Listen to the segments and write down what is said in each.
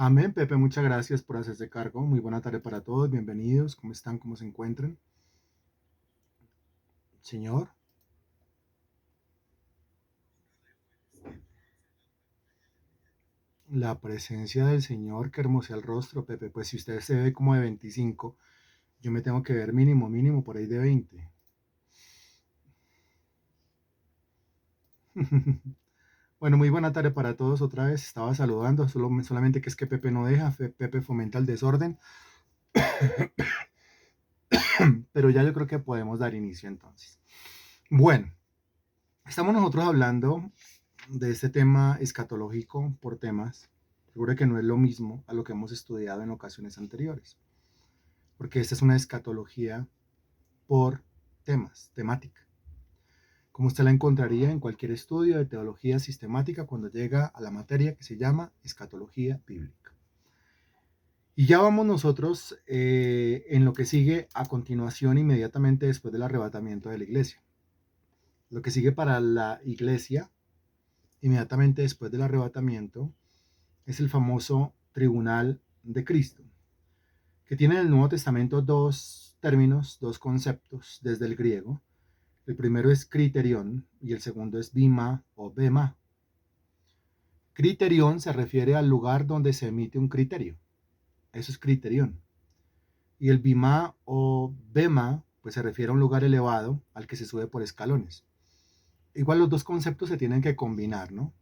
Amén, Pepe, muchas gracias por hacerse cargo. Muy buena tarde para todos, bienvenidos. ¿Cómo están? ¿Cómo se encuentran? Señor, la presencia del Señor que hermosea el rostro, Pepe. Pues si usted se ve como de 25, yo me tengo que ver mínimo por ahí de 20. Bueno, muy buena tarde para todos otra vez. Estaba saludando, solamente que es que Pepe no deja, Pepe fomenta el desorden, pero ya yo creo que podemos dar inicio entonces. Bueno, estamos nosotros hablando de este tema escatológico por temas. Seguro que no es lo mismo a lo que hemos estudiado en ocasiones anteriores, porque esta es una escatología por temas, temática, como usted la encontraría en cualquier estudio de teología sistemática cuando llega a la materia que se llama escatología bíblica. Y ya vamos nosotros en lo que sigue a continuación, inmediatamente después del arrebatamiento de la iglesia. Lo que sigue para la iglesia, inmediatamente después del arrebatamiento, es el famoso tribunal de Cristo, que tiene en el Nuevo Testamento dos términos, dos conceptos desde el griego. El primero es criterión y el segundo es bima o bema. Criterión se refiere al lugar donde se emite un criterio. Eso es criterión. Y el bima o bema pues se refiere a un lugar elevado al que se sube por escalones. Igual los dos conceptos se tienen que combinar, ¿no?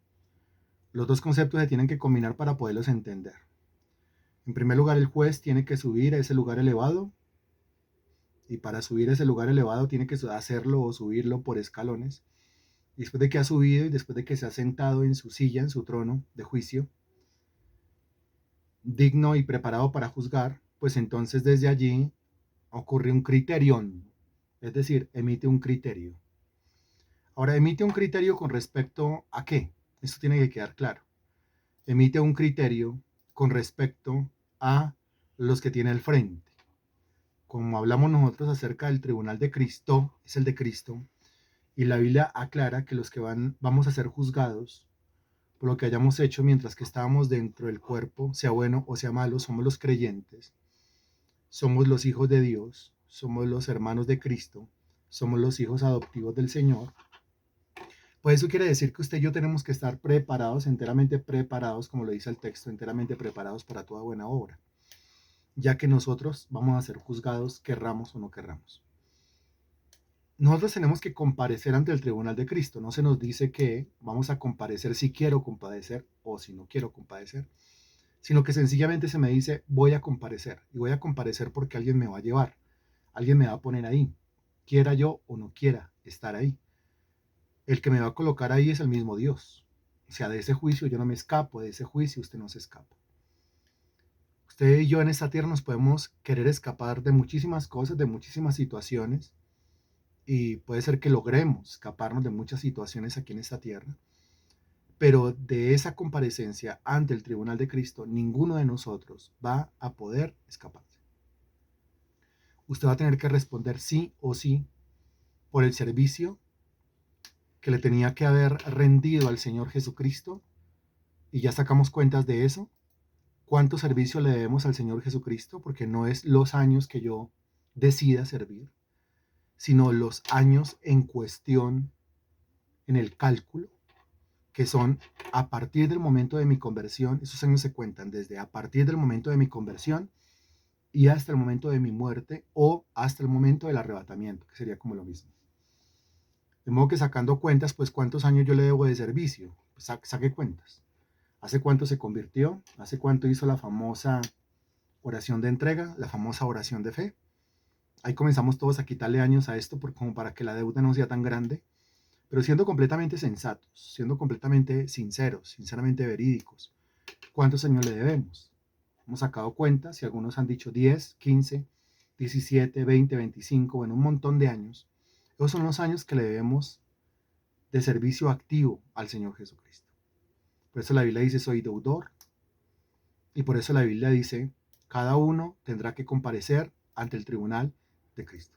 Los dos conceptos se tienen que combinar para poderlos entender. En primer lugar, el juez tiene que subir a ese lugar elevado y para subir a ese lugar elevado tiene que hacerlo o subirlo por escalones. Y después de que ha subido y después de que se ha sentado en su silla, en su trono de juicio, digno y preparado para juzgar, pues entonces desde allí ocurre un criterión, es decir, emite un criterio. Ahora, emite un criterio con respecto a qué? Esto tiene que quedar claro. Emite un criterio con respecto a los que tiene al frente. Como hablamos nosotros acerca del tribunal de Cristo, es el de Cristo, y la Biblia aclara que los que vamos a ser juzgados por lo que hayamos hecho mientras que estábamos dentro del cuerpo, sea bueno o sea malo, somos los creyentes, somos los hijos de Dios, somos los hermanos de Cristo, somos los hijos adoptivos del Señor. Pues eso quiere decir que usted y yo tenemos que estar preparados, enteramente preparados, como lo dice el texto, enteramente preparados para toda buena obra, ya que nosotros vamos a ser juzgados, querramos o no querramos. Nosotros tenemos que comparecer ante el tribunal de Cristo. No se nos dice que vamos a comparecer si quiero compadecer o si no quiero compadecer, sino que sencillamente se me dice voy a comparecer. Y voy a comparecer porque alguien me va a llevar, alguien me va a poner ahí, quiera yo o no quiera estar ahí. El que me va a colocar ahí es el mismo Dios. O sea, de ese juicio yo no me escapo, de ese juicio usted no se escapa. Usted y yo en esta tierra nos podemos querer escapar de muchísimas cosas, de muchísimas situaciones, y puede ser que logremos escaparnos de muchas situaciones aquí en esta tierra, pero de esa comparecencia ante el tribunal de Cristo, ninguno de nosotros va a poder escaparse. Usted va a tener que responder sí o sí por el servicio que le tenía que haber rendido al Señor Jesucristo, y ya sacamos cuentas de eso. ¿Cuánto servicio le debemos al Señor Jesucristo? Porque no es los años que yo decida servir, sino los años en cuestión en el cálculo, que son a partir del momento de mi conversión. Esos años se cuentan desde a partir del momento de mi conversión y hasta el momento de mi muerte o hasta el momento del arrebatamiento, que sería como lo mismo. De modo que sacando cuentas, pues cuántos años yo le debo de servicio, pues saque cuentas. ¿Hace cuánto se convirtió? ¿Hace cuánto hizo la famosa oración de entrega, la famosa oración de fe? Ahí comenzamos todos a quitarle años a esto como para que la deuda no sea tan grande, pero siendo completamente sensatos, siendo completamente sinceros, sinceramente verídicos. ¿Cuántos años le debemos? Hemos sacado cuentas y algunos han dicho 10, 15, 17, 20, 25, bueno, un montón de años. Esos son los años que le debemos de servicio activo al Señor Jesucristo. Por eso la Biblia dice, soy deudor. Y por eso la Biblia dice, cada uno tendrá que comparecer ante el tribunal de Cristo.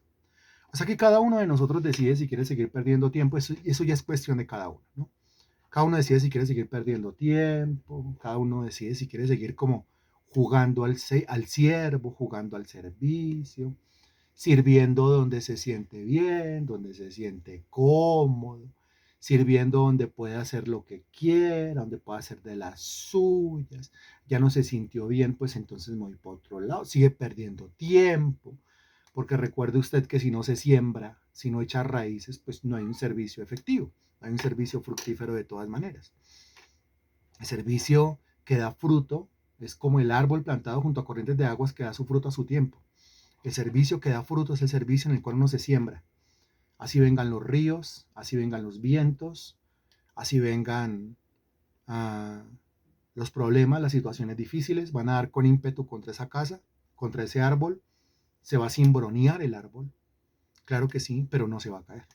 O sea que cada uno de nosotros decide si quiere seguir perdiendo tiempo, eso ya es cuestión de cada uno, ¿no? Cada uno decide si quiere seguir perdiendo tiempo, cada uno decide si quiere seguir como jugando al siervo, jugando al servicio, sirviendo donde se siente bien, donde se siente cómodo, sirviendo donde puede hacer lo que quiera, donde puede hacer de las suyas. Ya no se sintió bien, pues entonces me voy para otro lado, sigue perdiendo tiempo, porque recuerde usted que si no se siembra, si no echa raíces, pues no hay un servicio efectivo, no hay un servicio fructífero de todas maneras. El servicio que da fruto es como el árbol plantado junto a corrientes de aguas que da su fruto a su tiempo. El servicio que da fruto es el servicio en el cual uno se siembra. Así vengan los ríos, así vengan los vientos, así vengan uh, los problemas, las situaciones difíciles, van a dar con ímpetu contra esa casa, contra ese árbol, se va a cimbronear el árbol, claro que sí, pero no se va a caer.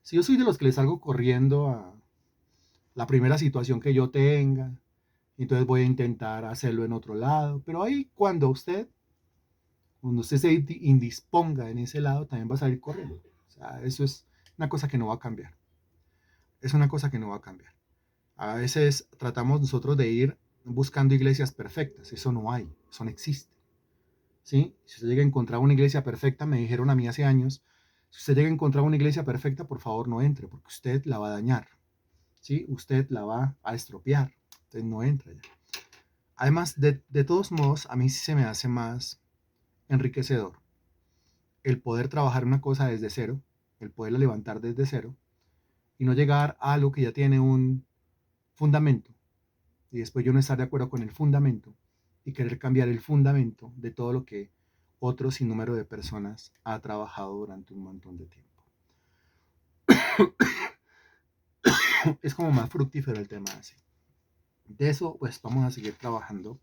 Si yo soy de los que les salgo corriendo a la primera situación que yo tenga, entonces voy a intentar hacerlo en otro lado, pero ahí cuando usted se indisponga en ese lado, también va a salir corriendo. O sea, eso es una cosa que no va a cambiar. Es una cosa que no va a cambiar. A veces tratamos nosotros de ir buscando iglesias perfectas. Eso no hay, eso no existe. ¿Sí? Si usted llega a encontrar una iglesia perfecta, me dijeron a mí hace años, si usted llega a encontrar una iglesia perfecta, por favor no entre, porque usted la va a dañar. ¿Sí? Usted la va a estropear. Entonces no entra ya. Además, de todos modos, a mí sí se me hace más enriquecedor el poder trabajar una cosa desde cero, el poderla levantar desde cero y no llegar a algo que ya tiene un fundamento y después yo no estar de acuerdo con el fundamento y querer cambiar el fundamento de todo lo que otro sinnúmero de personas ha trabajado durante un montón de tiempo. Es como más fructífero el tema así. De eso pues vamos a seguir trabajando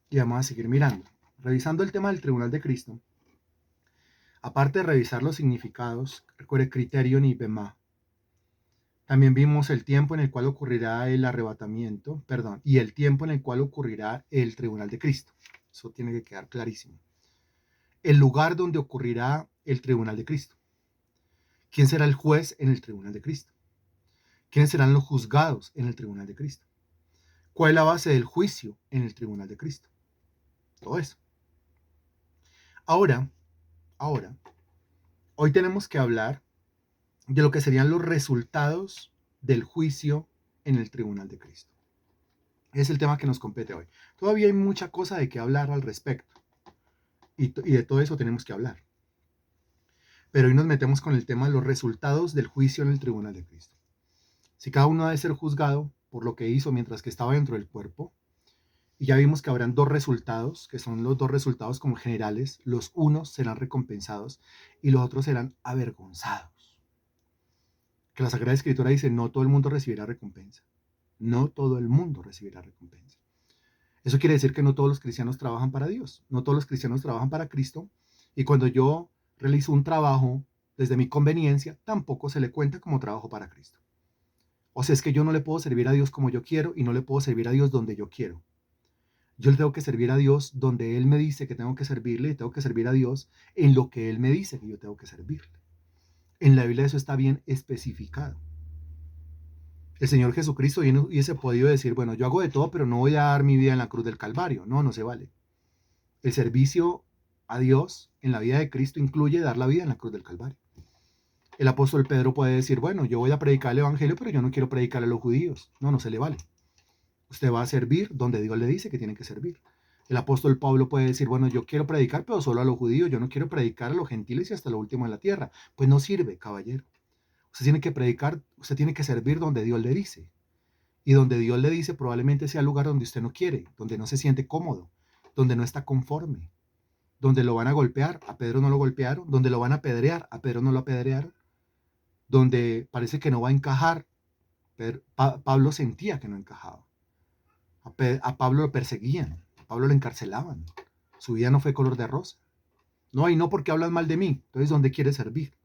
y vamos a seguir mirando. Revisando el tema del Tribunal de Cristo, aparte de revisar los significados, recuerde criterion y bema. También vimos el tiempo en el cual ocurrirá el arrebatamiento, perdón, y el tiempo en el cual ocurrirá el Tribunal de Cristo. Eso tiene que quedar clarísimo. El lugar donde ocurrirá el Tribunal de Cristo. ¿Quién será el juez en el Tribunal de Cristo? ¿Quiénes serán los juzgados en el Tribunal de Cristo? ¿Cuál es la base del juicio en el Tribunal de Cristo? Todo eso. Ahora, hoy tenemos que hablar de lo que serían los resultados del juicio en el Tribunal de Cristo. Es el tema que nos compete hoy. Todavía hay mucha cosa de qué hablar al respecto. Y de todo eso tenemos que hablar. Pero hoy nos metemos con el tema de los resultados del juicio en el Tribunal de Cristo. Si cada uno ha de ser juzgado por lo que hizo mientras que estaba dentro del cuerpo, y ya vimos que habrán dos resultados, que son los dos resultados como generales, los unos serán recompensados y los otros serán avergonzados. Que la Sagrada Escritura dice, no todo el mundo recibirá recompensa. No todo el mundo recibirá recompensa. Eso quiere decir que no todos los cristianos trabajan para Dios, no todos los cristianos trabajan para Cristo, y cuando yo realizo un trabajo desde mi conveniencia, tampoco se le cuenta como trabajo para Cristo. O sea, es que yo no le puedo servir a Dios como yo quiero y no le puedo servir a Dios donde yo quiero. Yo le tengo que servir a Dios donde Él me dice que tengo que servirle y tengo que servir a Dios en lo que Él me dice que yo tengo que servirle. En la Biblia eso está bien especificado. El Señor Jesucristo hubiese podido decir, bueno, yo hago de todo, pero no voy a dar mi vida en la cruz del Calvario. No, no se vale. El servicio a Dios en la vida de Cristo incluye dar la vida en la cruz del Calvario. El apóstol Pedro puede decir, bueno, yo voy a predicar el Evangelio, pero yo no quiero predicar a los judíos. No, no se le vale. Usted va a servir donde Dios le dice que tiene que servir. El apóstol Pablo puede decir, bueno, yo quiero predicar, pero solo a los judíos, yo no quiero predicar a los gentiles y hasta lo último de la tierra. Pues no sirve, caballero. Usted tiene que predicar, usted tiene que servir donde Dios le dice. Y donde Dios le dice probablemente sea el lugar donde usted no quiere, donde no se siente cómodo, donde no está conforme, donde lo van a golpear, a Pedro no lo golpearon, donde lo van a apedrear, a Pedro no lo apedrearon, donde parece que no va a encajar, Pablo sentía que no encajaba. A Pablo lo perseguían, a Pablo lo encarcelaban, su vida no fue color de rosa. No, y no porque hablan mal de mí, entonces ¿dónde quiere servir?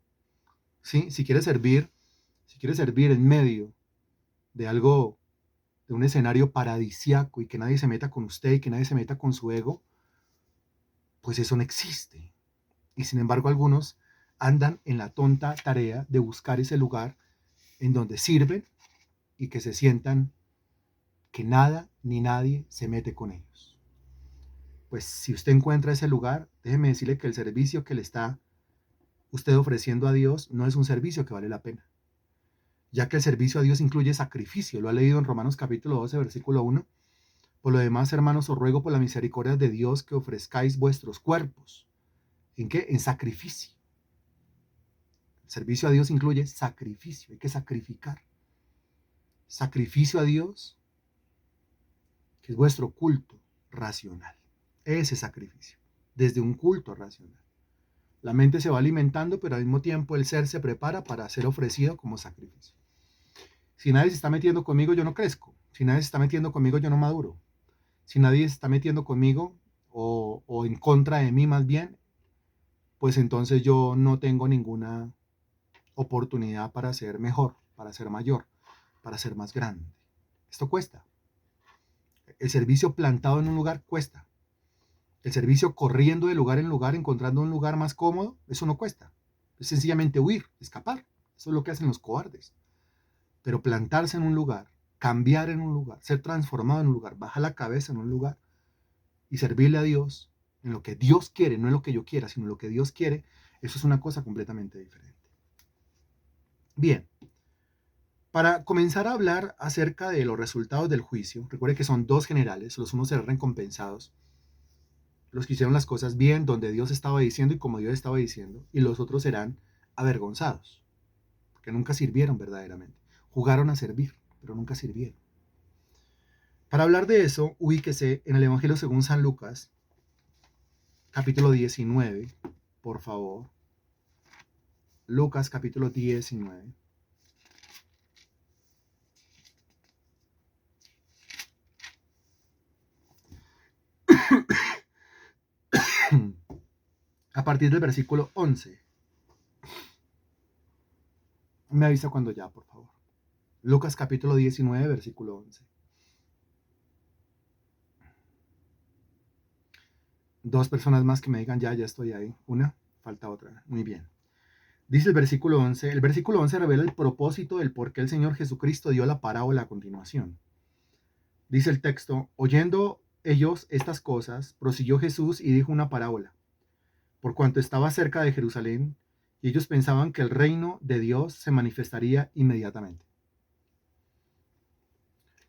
¿Sí? Si quiere servir en medio de algo, de un escenario paradisiaco y que nadie se meta con usted y que nadie se meta con su ego, pues eso no existe. Y sin embargo algunos andan en la tonta tarea de buscar ese lugar en donde sirven y que se sientan que nada ni nadie se mete con ellos. Pues si usted encuentra ese lugar, déjeme decirle que el servicio que le está usted ofreciendo a Dios no es un servicio que vale la pena, ya que el servicio a Dios incluye sacrificio. Lo ha leído en Romanos capítulo 12, versículo 1. Por lo demás, hermanos, os ruego por la misericordia de Dios que ofrezcáis vuestros cuerpos. ¿En qué? En sacrificio. El servicio a Dios incluye sacrificio, hay que sacrificar. Sacrificio a Dios, que es vuestro culto racional. Ese sacrificio, desde un culto racional. La mente se va alimentando, pero al mismo tiempo el ser se prepara para ser ofrecido como sacrificio. Si nadie se está metiendo conmigo, yo no crezco. Si nadie se está metiendo conmigo, yo no maduro. Si nadie se está metiendo conmigo o en contra de mí más bien, pues entonces yo no tengo ninguna oportunidad para ser mejor, para ser mayor, para ser más grande. Esto cuesta. El servicio plantado en un lugar cuesta. El servicio corriendo de lugar en lugar, encontrando un lugar más cómodo, eso no cuesta. Es sencillamente huir, escapar. Eso es lo que hacen los cobardes. Pero plantarse en un lugar, cambiar en un lugar, ser transformado en un lugar, bajar la cabeza en un lugar y servirle a Dios en lo que Dios quiere, no en lo que yo quiera, sino en lo que Dios quiere, eso es una cosa completamente diferente. Bien, para comenzar a hablar acerca de los resultados del juicio, recuerde que son dos generales, los unos serán recompensados, los que hicieron las cosas bien, donde Dios estaba diciendo y como Dios estaba diciendo, y los otros serán avergonzados, porque nunca sirvieron verdaderamente. Jugaron a servir, pero nunca sirvieron. Para hablar de eso, ubíquese en el Evangelio según San Lucas, capítulo 19, por favor. Lucas, capítulo 19. A partir del versículo 11. Me avisa cuando ya, por favor. Lucas, capítulo 19, versículo 11. Dos personas más que me digan ya estoy ahí. Una, falta otra. Muy bien. Dice el versículo 11 revela el propósito del por qué el Señor Jesucristo dio la parábola a continuación. Dice el texto, oyendo ellos estas cosas, prosiguió Jesús y dijo una parábola, por cuanto estaba cerca de Jerusalén, y ellos pensaban que el reino de Dios se manifestaría inmediatamente.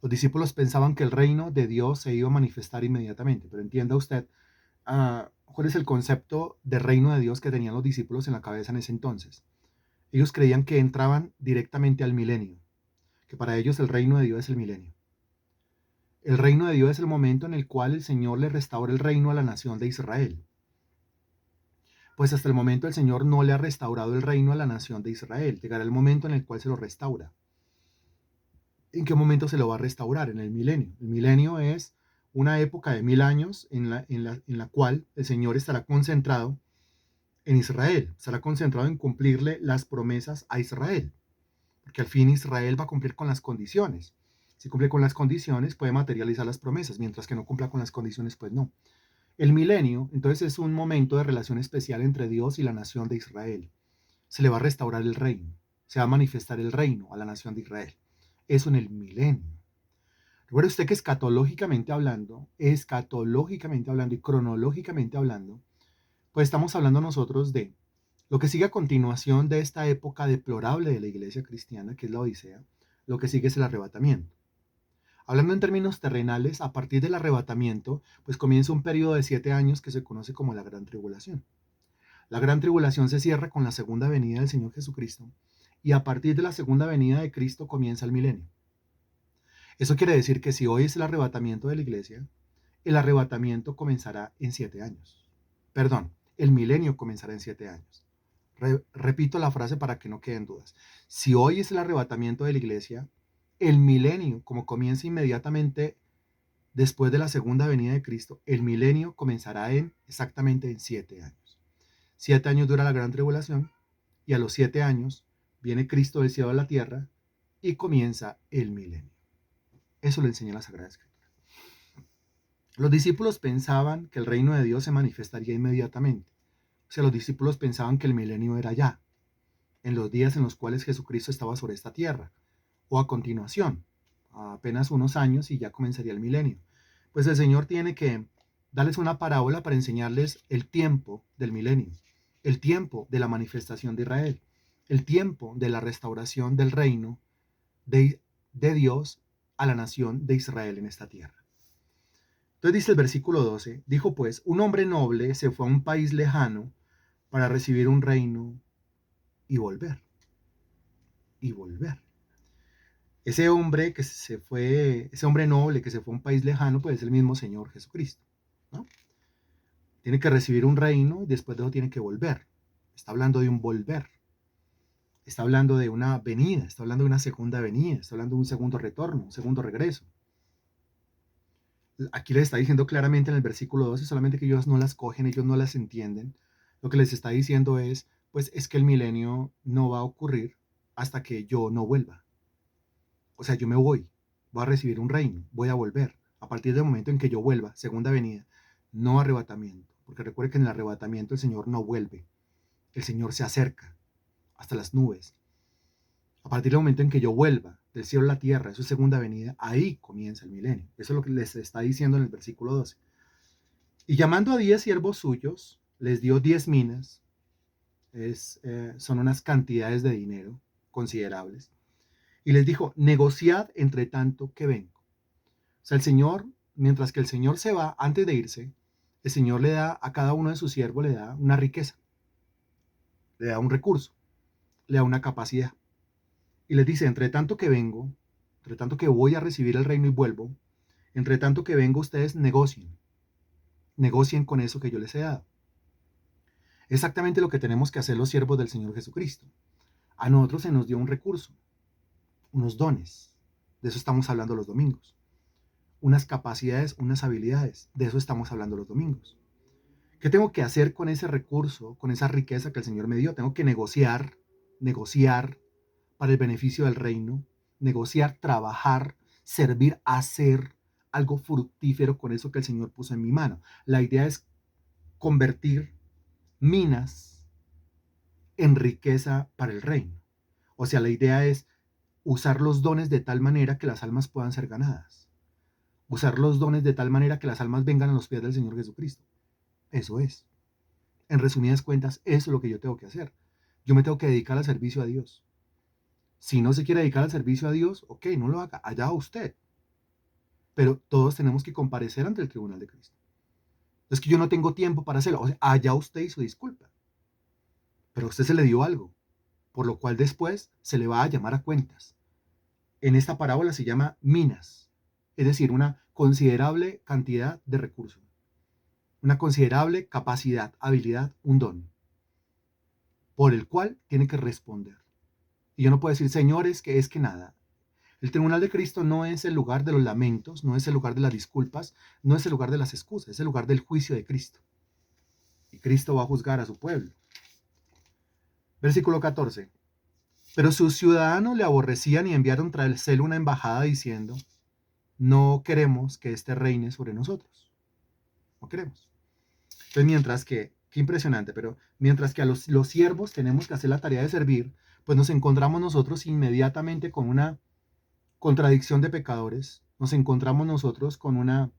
Los discípulos pensaban que el reino de Dios se iba a manifestar inmediatamente, pero entienda usted cuál es el concepto de reino de Dios que tenían los discípulos en la cabeza en ese entonces. Ellos creían que entraban directamente al milenio, que para ellos el reino de Dios es el milenio. El reino de Dios es el momento en el cual el Señor le restaura el reino a la nación de Israel. Pues hasta el momento el Señor no le ha restaurado el reino a la nación de Israel. Llegará el momento en el cual se lo restaura. ¿En qué momento se lo va a restaurar? En el milenio. El milenio es una época de 1000 años en la cual el Señor estará concentrado en Israel, estará concentrado en cumplirle las promesas a Israel, porque al fin Israel va a cumplir con las condiciones. Si cumple con las condiciones, puede materializar las promesas, mientras que no cumpla con las condiciones, pues no. El milenio, entonces, es un momento de relación especial entre Dios y la nación de Israel. Se le va a restaurar el reino, se va a manifestar el reino a la nación de Israel. Eso en el milenio. Recuerde usted que escatológicamente hablando y cronológicamente hablando, pues estamos hablando nosotros de lo que sigue a continuación de esta época deplorable de la iglesia cristiana, que es la Odisea. Lo que sigue es el arrebatamiento. Hablando en términos terrenales, a partir del arrebatamiento, pues comienza un periodo de 7 años que se conoce como la Gran Tribulación. La Gran Tribulación se cierra con la segunda venida del Señor Jesucristo y a partir de la segunda venida de Cristo comienza el milenio. Eso quiere decir que si hoy es el arrebatamiento de la iglesia, el arrebatamiento comenzará en 7 años. Perdón, el milenio comenzará en 7 años. Repito la frase para que no queden dudas. Si hoy es el arrebatamiento de la iglesia, el milenio, como comienza inmediatamente después de la segunda venida de Cristo, el milenio comenzará exactamente en 7 años. 7 años dura la gran tribulación y a los 7 años viene Cristo del cielo a la tierra y comienza el milenio. Eso le enseña la Sagrada Escritura. Los discípulos pensaban que el reino de Dios se manifestaría inmediatamente. O sea, los discípulos pensaban que el milenio era ya, en los días en los cuales Jesucristo estaba sobre esta tierra, o a continuación, apenas unos años y ya comenzaría el milenio. Pues el Señor tiene que darles una parábola para enseñarles el tiempo del milenio, el tiempo de la manifestación de Israel, el tiempo de la restauración del reino de Dios a la nación de Israel en esta tierra. Entonces dice el versículo 12, dijo pues, un hombre noble se fue a un país lejano para recibir un reino y volver, y volver. Ese hombre que se fue, ese hombre noble que se fue a un país lejano, pues es el mismo Señor Jesucristo, ¿no? Tiene que recibir un reino y después de eso tiene que volver. Está hablando de un volver. Está hablando de una venida, está hablando de una segunda venida, está hablando de un segundo retorno, un segundo regreso. Aquí les está diciendo claramente en el versículo 12, solamente que ellos no las cogen, ellos no las entienden. Lo que les está diciendo es, pues es que el milenio no va a ocurrir hasta que yo no vuelva. O sea, yo me voy a recibir un reino, voy a volver. A partir del momento en que yo vuelva, segunda venida, no arrebatamiento. Porque recuerde que en el arrebatamiento el Señor no vuelve, el Señor se acerca hasta las nubes. A partir del momento en que yo vuelva del cielo a la tierra, eso es segunda venida, ahí comienza el milenio. Eso es lo que les está diciendo en el versículo 12. Y llamando a 10 siervos suyos, les dio 10 minas, son unas cantidades de dinero considerables, y les dijo, negociad entre tanto que vengo. O sea, el Señor, mientras que el Señor se va, antes de irse, el Señor le da a cada uno de sus siervos, le da una riqueza, le da un recurso, le da una capacidad. Y les dice, entre tanto que vengo, entre tanto que voy a recibir el reino y vuelvo, entre tanto que vengo, ustedes negocien con eso que yo les he dado. Exactamente lo que tenemos que hacer los siervos del Señor Jesucristo. A nosotros se nos dio un recurso, unos dones, de eso estamos hablando los domingos. Unas capacidades, unas habilidades, de eso estamos hablando los domingos. ¿Qué tengo que hacer con ese recurso, con esa riqueza que el Señor me dio? Tengo que negociar para el beneficio del reino, negociar, trabajar, servir, hacer algo fructífero con eso que el Señor puso en mi mano. La idea es convertir minas en riqueza para el reino. O sea, la idea es usar los dones de tal manera que las almas puedan ser ganadas. Usar los dones de tal manera que las almas vengan a los pies del Señor Jesucristo. Eso es. En resumidas cuentas, eso es lo que yo tengo que hacer. Yo me tengo que dedicar al servicio a Dios. Si no se quiere dedicar al servicio a Dios, ok, no lo haga, allá usted. Pero todos tenemos que comparecer ante el tribunal de Cristo. Es que yo no tengo tiempo para hacerlo. O sea, allá usted hizo disculpa. Pero a usted se le dio algo, por lo cual después se le va a llamar a cuentas. En esta parábola se llama minas, es decir, una considerable cantidad de recursos, una considerable capacidad, habilidad, un don, por el cual tiene que responder. Y yo no puedo decir, señores, que es que nada. El tribunal de Cristo no es el lugar de los lamentos, no es el lugar de las disculpas, no es el lugar de las excusas, es el lugar del juicio de Cristo. Y Cristo va a juzgar a su pueblo. Versículo 14. Pero sus ciudadanos le aborrecían y enviaron tras él una embajada diciendo, no queremos que éste reine sobre nosotros. No queremos. Entonces, mientras que, qué impresionante, pero mientras que a los siervos tenemos que hacer la tarea de servir, pues nos encontramos nosotros inmediatamente con una contradicción de pecadores, nos encontramos nosotros con una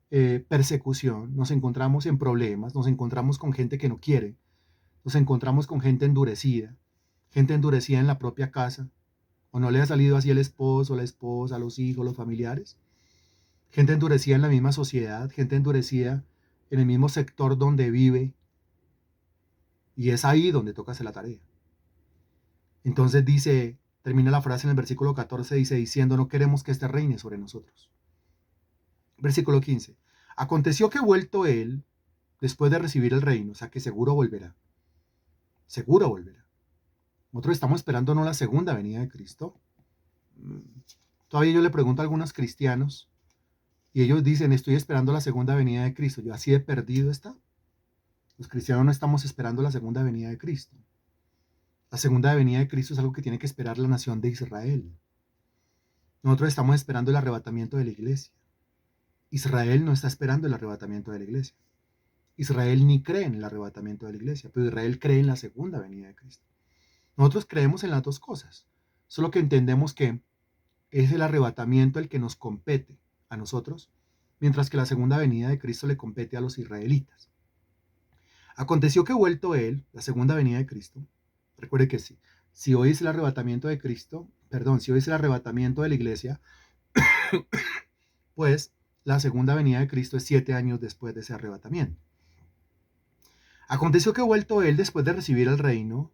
persecución, nos encontramos en problemas, nos encontramos con gente que no quiere, nos encontramos con gente endurecida en la propia casa, o no le ha salido así el esposo, la esposa, los hijos, los familiares, gente endurecida en la misma sociedad, gente endurecida en el mismo sector donde vive, y es ahí donde toca hacer la tarea. Entonces dice, termina la frase en el versículo 14, dice, diciendo, no queremos que este reine sobre nosotros. Versículo 15, aconteció que vuelto él, después de recibir el reino, o sea que seguro volverá, seguro volverá. Nosotros estamos esperando no la segunda venida de Cristo. Todavía yo le pregunto a algunos cristianos, y ellos dicen, estoy esperando la segunda venida de Cristo. Yo así de perdido está. Los cristianos no estamos esperando la segunda venida de Cristo. La segunda venida de Cristo es algo que tiene que esperar la nación de Israel. Nosotros estamos esperando el arrebatamiento de la iglesia. Israel no está esperando el arrebatamiento de la iglesia. Israel ni cree en el arrebatamiento de la iglesia, pero Israel cree en la segunda venida de Cristo. Nosotros creemos en las dos cosas. Solo que entendemos que es el arrebatamiento el que nos compete a nosotros, mientras que la segunda venida de Cristo le compete a los israelitas. Aconteció que vuelto él, la segunda venida de Cristo, recuerde que sí, si hoy es el arrebatamiento de Cristo, perdón, si hoy es el arrebatamiento de la iglesia, pues la segunda venida de Cristo es 7 años después de ese arrebatamiento. Aconteció que vuelto él después de recibir el reino,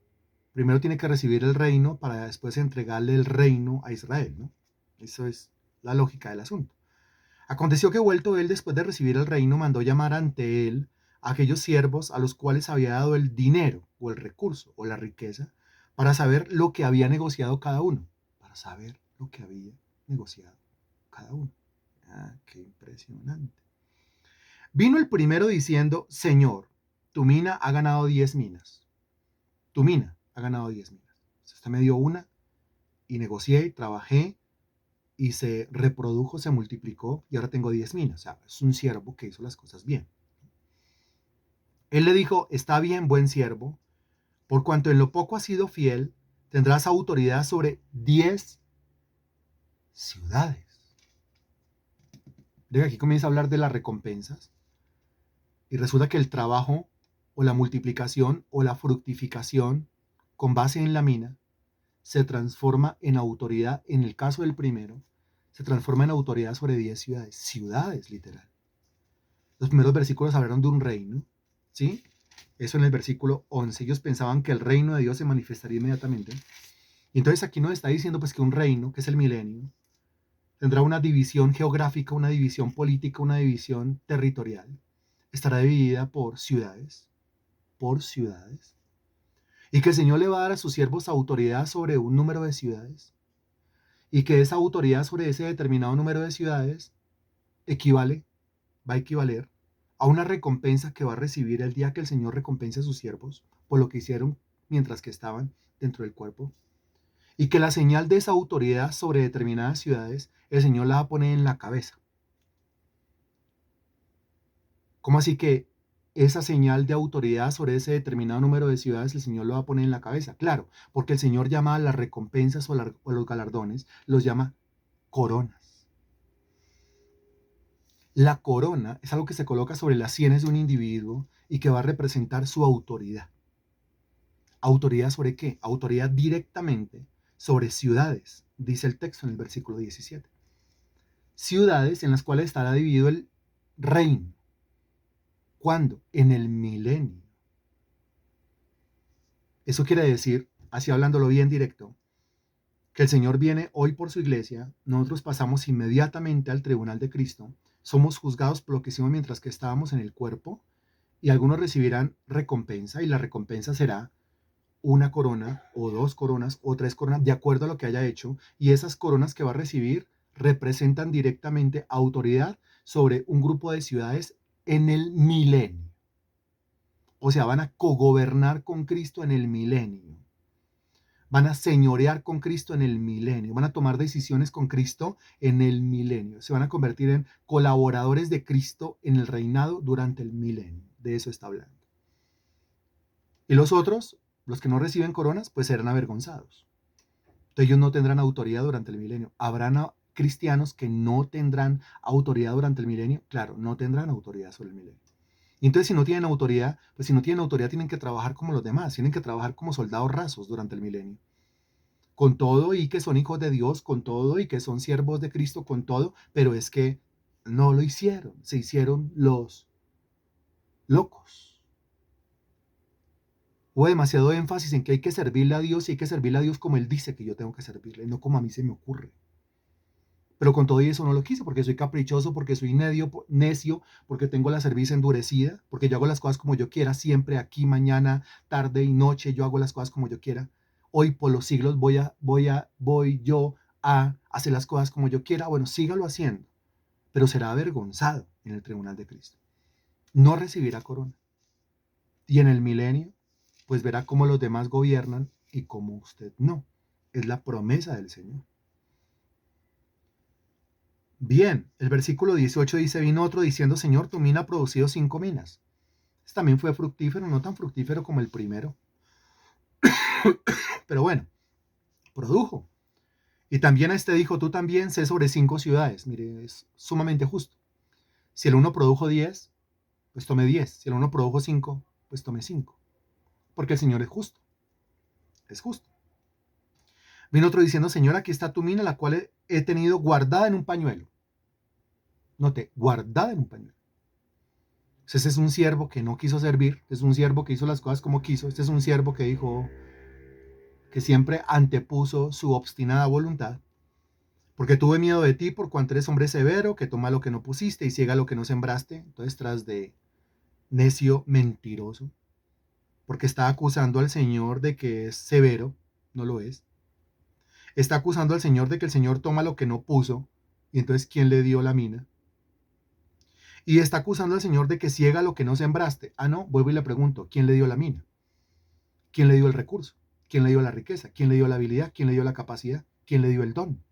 primero tiene que recibir el reino para después entregarle el reino a Israel, ¿no? Eso es la lógica del asunto. Aconteció que vuelto él después de recibir el reino, mandó llamar ante él a aquellos siervos a los cuales había dado el dinero o el recurso o la riqueza para saber lo que había negociado cada uno. Para saber lo que había negociado cada uno. Ah, qué impresionante. Vino el primero diciendo, Señor, tu mina ha ganado 10 minas. Tu mina ha ganado 10 minas. Usted me dio una y negocié y trabajé y se reprodujo, se multiplicó y ahora tengo 10 minas. O sea, es un siervo que hizo las cosas bien. Él le dijo, está bien, buen siervo, por cuanto en lo poco has sido fiel, tendrás autoridad sobre 10 ciudades. De aquí comienza a hablar de las recompensas y resulta que el trabajo o la multiplicación o la fructificación con base en la mina se transforma en autoridad, en el caso del primero, se transforma en autoridad sobre 10 ciudades, ciudades literal. Los primeros versículos hablaron de un reino, ¿sí? Eso en el versículo 11, ellos pensaban que el reino de Dios se manifestaría inmediatamente. Y entonces aquí nos está diciendo pues que un reino, que es el milenio, tendrá una división geográfica, una división política, una división territorial. Estará dividida por ciudades, y que el Señor le va a dar a sus siervos autoridad sobre un número de ciudades, y que esa autoridad sobre ese determinado número de ciudades va a equivaler a una recompensa que va a recibir el día que el Señor recompense a sus siervos por lo que hicieron mientras que estaban dentro del cuerpo, y que la señal de esa autoridad sobre determinadas ciudades, el Señor la va a poner en la cabeza. ¿Cómo así que esa señal de autoridad sobre ese determinado número de ciudades el Señor lo va a poner en la cabeza? Claro, porque el Señor llama a las recompensas o a los galardones, los llama coronas. La corona es algo que se coloca sobre las sienes de un individuo y que va a representar su autoridad. ¿Autoridad sobre qué? Autoridad directamente sobre ciudades, dice el texto en el versículo 17. Ciudades en las cuales estará dividido el reino. ¿Cuándo? En el milenio. Eso quiere decir, así hablándolo bien directo, que el Señor viene hoy por su iglesia, nosotros pasamos inmediatamente al tribunal de Cristo, somos juzgados por lo que hicimos mientras que estábamos en el cuerpo, y algunos recibirán recompensa, y la recompensa será una corona, o 2 coronas, o 3 coronas, de acuerdo a lo que haya hecho, y esas coronas que va a recibir representan directamente autoridad sobre un grupo de ciudades en el milenio. O sea, van a cogobernar con Cristo en el milenio. Van a señorear con Cristo en el milenio. Van a tomar decisiones con Cristo en el milenio. Se van a convertir en colaboradores de Cristo en el reinado durante el milenio. De eso está hablando. Y los otros, los que no reciben coronas, pues serán avergonzados. Entonces ellos no tendrán autoridad durante el milenio. Habrán cristianos que no tendrán autoridad durante el milenio. Claro, no tendrán autoridad sobre el milenio. Y entonces si no tienen autoridad, pues si no tienen autoridad tienen que trabajar como los demás, tienen que trabajar como soldados rasos durante el milenio. Con todo y que son hijos de Dios, con todo y que son siervos de Cristo, con todo, pero es que no lo hicieron, se hicieron los locos. Hubo demasiado énfasis en que hay que servirle a Dios y hay que servirle a Dios como Él dice que yo tengo que servirle, no como a mí se me ocurre. Pero con todo y eso no lo quise, porque soy caprichoso, porque soy necio, porque tengo la cerviz endurecida, porque yo hago las cosas como yo quiera, siempre aquí, mañana, tarde y noche, yo hago las cosas como yo quiera. Hoy por los siglos voy yo a hacer las cosas como yo quiera. Bueno, sígalo haciendo, pero será avergonzado en el tribunal de Cristo. No recibirá corona. Y en el milenio, pues verá cómo los demás gobiernan y cómo usted no. Es la promesa del Señor. Bien, el versículo 18 dice, vino otro diciendo, Señor, tu mina ha producido 5 minas. Este también fue fructífero, no tan fructífero como el primero. Pero bueno, produjo. Y también a este dijo, tú también sé sobre 5 ciudades. Mire, es sumamente justo. Si el uno produjo 10, pues tome 10. Si el uno produjo 5, pues tome 5. Porque el Señor es justo. Es justo. Vino otro diciendo, Señor, aquí está tu mina, la cual he tenido guardada en un pañuelo. Note, guardada en un pañuelo. Ese es un siervo que no quiso servir, es un siervo que hizo las cosas como quiso, este es un siervo que dijo que siempre antepuso su obstinada voluntad, porque tuve miedo de ti por cuanto eres hombre severo, que toma lo que no pusiste y ciega lo que no sembraste. Entonces, tras de necio mentiroso, porque está acusando al Señor de que es severo, no lo es. Está acusando al Señor de que el Señor toma lo que no puso, y entonces ¿quién le dio la mina? Y está acusando al Señor de que ciega lo que no sembraste. Ah, no, vuelvo y le pregunto, ¿quién le dio la mina? ¿Quién le dio el recurso? ¿Quién le dio la riqueza? ¿Quién le dio la habilidad? ¿Quién le dio la capacidad? ¿Quién le dio el don?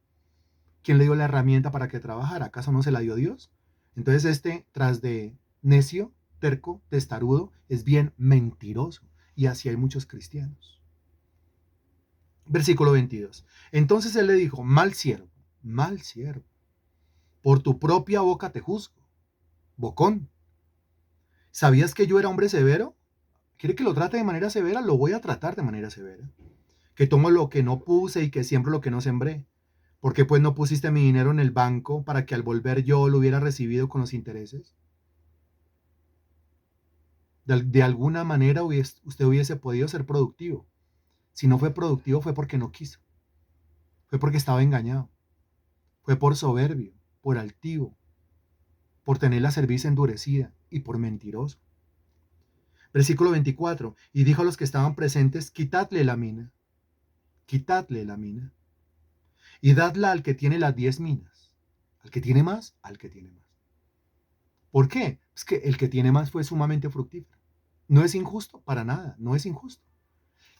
¿Quién le dio la herramienta para que trabajara? ¿Acaso no se la dio Dios? Entonces tras de necio, terco, testarudo, es bien mentiroso. Y así hay muchos cristianos. Versículo 22. Entonces él le dijo, mal siervo, por tu propia boca te juzgo, bocón. ¿Sabías que yo era hombre severo? ¿Quiere que lo trate de manera severa? Lo voy a tratar de manera severa. Que tomo lo que no puse y que siembro lo que no sembré. ¿Por qué pues no pusiste mi dinero en el banco para que al volver yo lo hubiera recibido con los intereses? De alguna manera usted hubiese podido ser productivo. Si no fue productivo fue porque no quiso. Fue porque estaba engañado. Fue por soberbio, por altivo, por tener la cerviz endurecida y por mentiroso. Versículo 24. Y dijo a los que estaban presentes, quitadle la mina, y dadla al que tiene las 10 minas. Al que tiene más, al que tiene más. ¿Por qué? Es que el que tiene más fue sumamente fructífero. No es injusto, para nada, no es injusto.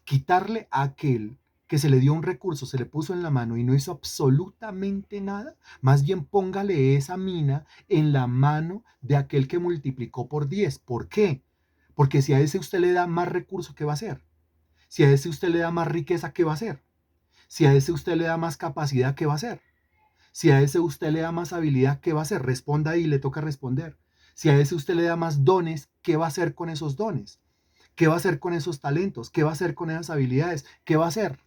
Quitarle a aquel que se le dio un recurso, se le puso en la mano y no hizo absolutamente nada, más bien póngale esa mina en la mano de aquel que multiplicó por 10. ¿Por qué? Porque si a ese usted le da más recurso, ¿qué va a hacer? Si a ese usted le da más riqueza, ¿qué va a hacer? Si a ese usted le da más capacidad, ¿qué va a hacer? Si a ese usted le da más habilidad, ¿qué va a hacer? Responda ahí, le toca responder. Si a ese usted le da más dones, ¿qué va a hacer con esos dones? ¿Qué va a hacer con esos talentos? ¿Qué va a hacer con esas habilidades? ¿Qué va a hacer?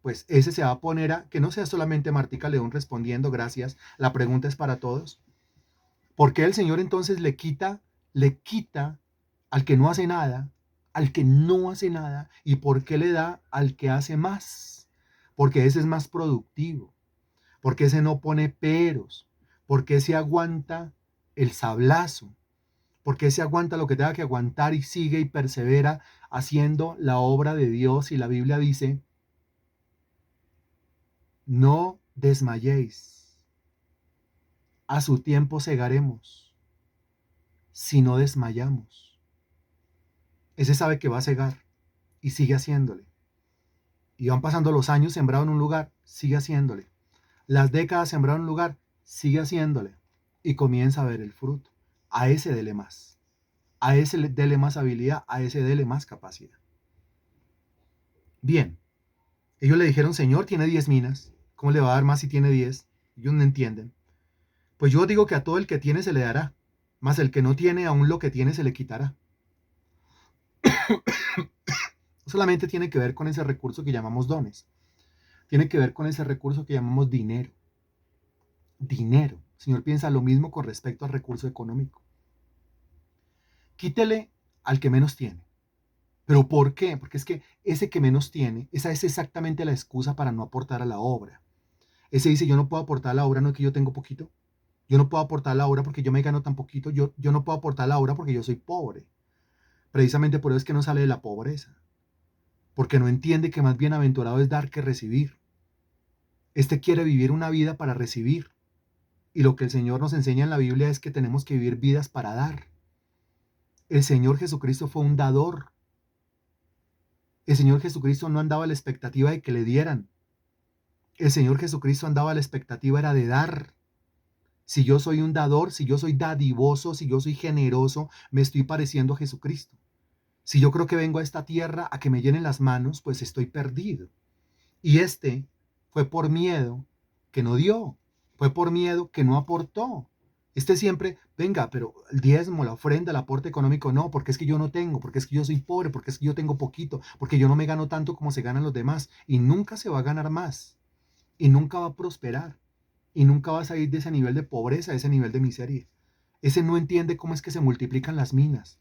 Pues ese se va a poner a que no sea solamente Martica León respondiendo, gracias, la pregunta es para todos. ¿Por qué el Señor entonces le quita al que no hace nada, al que no hace nada? ¿Y por qué le da al que hace más? Porque ese es más productivo, porque ese no pone peros, porque ese aguanta el sablazo, porque ese aguanta lo que tenga que aguantar y sigue y persevera haciendo la obra de Dios. Y la Biblia dice, no desmayéis, a su tiempo segaremos, si no desmayamos. Ese sabe que va a segar y sigue haciéndole. Y van pasando los años sembrado en un lugar, sigue haciéndole. Las décadas sembrado en un lugar, sigue haciéndole. Y comienza a ver el fruto. A ese dele más. A ese dele más habilidad, a ese dele más capacidad. Bien, ellos le dijeron, Señor, tiene 10 minas. ¿Cómo le va a dar más si tiene 10? Ellos no entienden. Pues yo digo que a todo el que tiene se le dará, mas el que no tiene, aún lo que tiene se le quitará. Solamente tiene que ver con ese recurso que llamamos dones. Tiene que ver con ese recurso que llamamos dinero. Dinero. El Señor piensa lo mismo con respecto al recurso económico. Quítele al que menos tiene. ¿Pero por qué? Porque es que ese que menos tiene, esa es exactamente la excusa para no aportar a la obra. Ese dice, yo no puedo aportar a la obra, no es que yo tengo poquito. Yo no puedo aportar a la obra porque yo me gano tan poquito. Yo no puedo aportar a la obra porque yo soy pobre. Precisamente por eso es que no sale de la pobreza. Porque no entiende que más bienaventurado es dar que recibir. Este quiere vivir una vida para recibir. Y lo que el Señor nos enseña en la Biblia es que tenemos que vivir vidas para dar. El Señor Jesucristo fue un dador. El Señor Jesucristo no andaba a la expectativa de que le dieran. El Señor Jesucristo andaba a la expectativa era de dar. Si yo soy un dador, si yo soy dadivoso, si yo soy generoso, me estoy pareciendo a Jesucristo. Si yo creo que vengo a esta tierra a que me llenen las manos, pues estoy perdido. Y este fue por miedo que no dio, fue por miedo que no aportó. Siempre, venga, pero el diezmo, la ofrenda, el aporte económico, no, porque es que yo no tengo, porque es que yo soy pobre, porque es que yo tengo poquito, porque yo no me gano tanto como se ganan los demás, y nunca se va a ganar más, y nunca va a prosperar, y nunca va a salir de ese nivel de pobreza, de ese nivel de miseria. Ese no entiende cómo es que se multiplican las minas.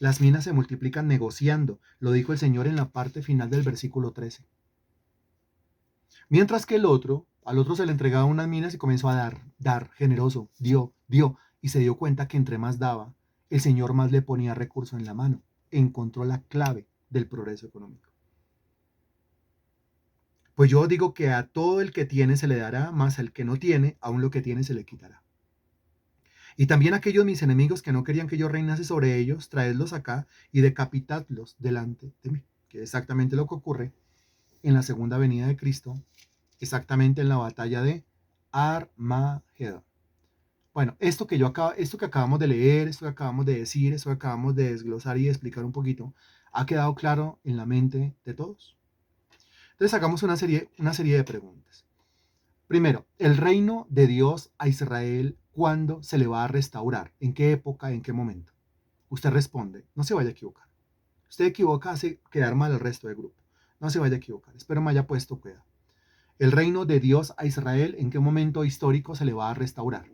Las minas se multiplican negociando, lo dijo el Señor en la parte final del versículo 13. Mientras que al otro se le entregaba unas minas y comenzó a dar, generoso, dio, y se dio cuenta que entre más daba, el Señor más le ponía recurso en la mano. Encontró la clave del progreso económico. Pues yo digo que a todo el que tiene se le dará, más al que no tiene, aún lo que tiene se le quitará. Y también aquellos mis enemigos que no querían que yo reinase sobre ellos, traedlos acá y decapitadlos delante de mí. Que es exactamente lo que ocurre en la segunda venida de Cristo, exactamente en la batalla de Armagedón. Bueno, esto que acabamos de leer, esto que acabamos de decir, esto que acabamos de desglosar y explicar un poquito, ¿ha quedado claro en la mente de todos? Entonces hagamos una serie de preguntas. Primero, el reino de Dios a Israel, ¿cuándo se le va a restaurar? ¿En qué época? ¿En qué momento? Usted responde, no se vaya a equivocar. Usted equivoca, hace quedar mal al resto del grupo. No se vaya a equivocar. Espero me haya puesto cuidado. El reino de Dios a Israel, ¿en qué momento histórico se le va a restaurar?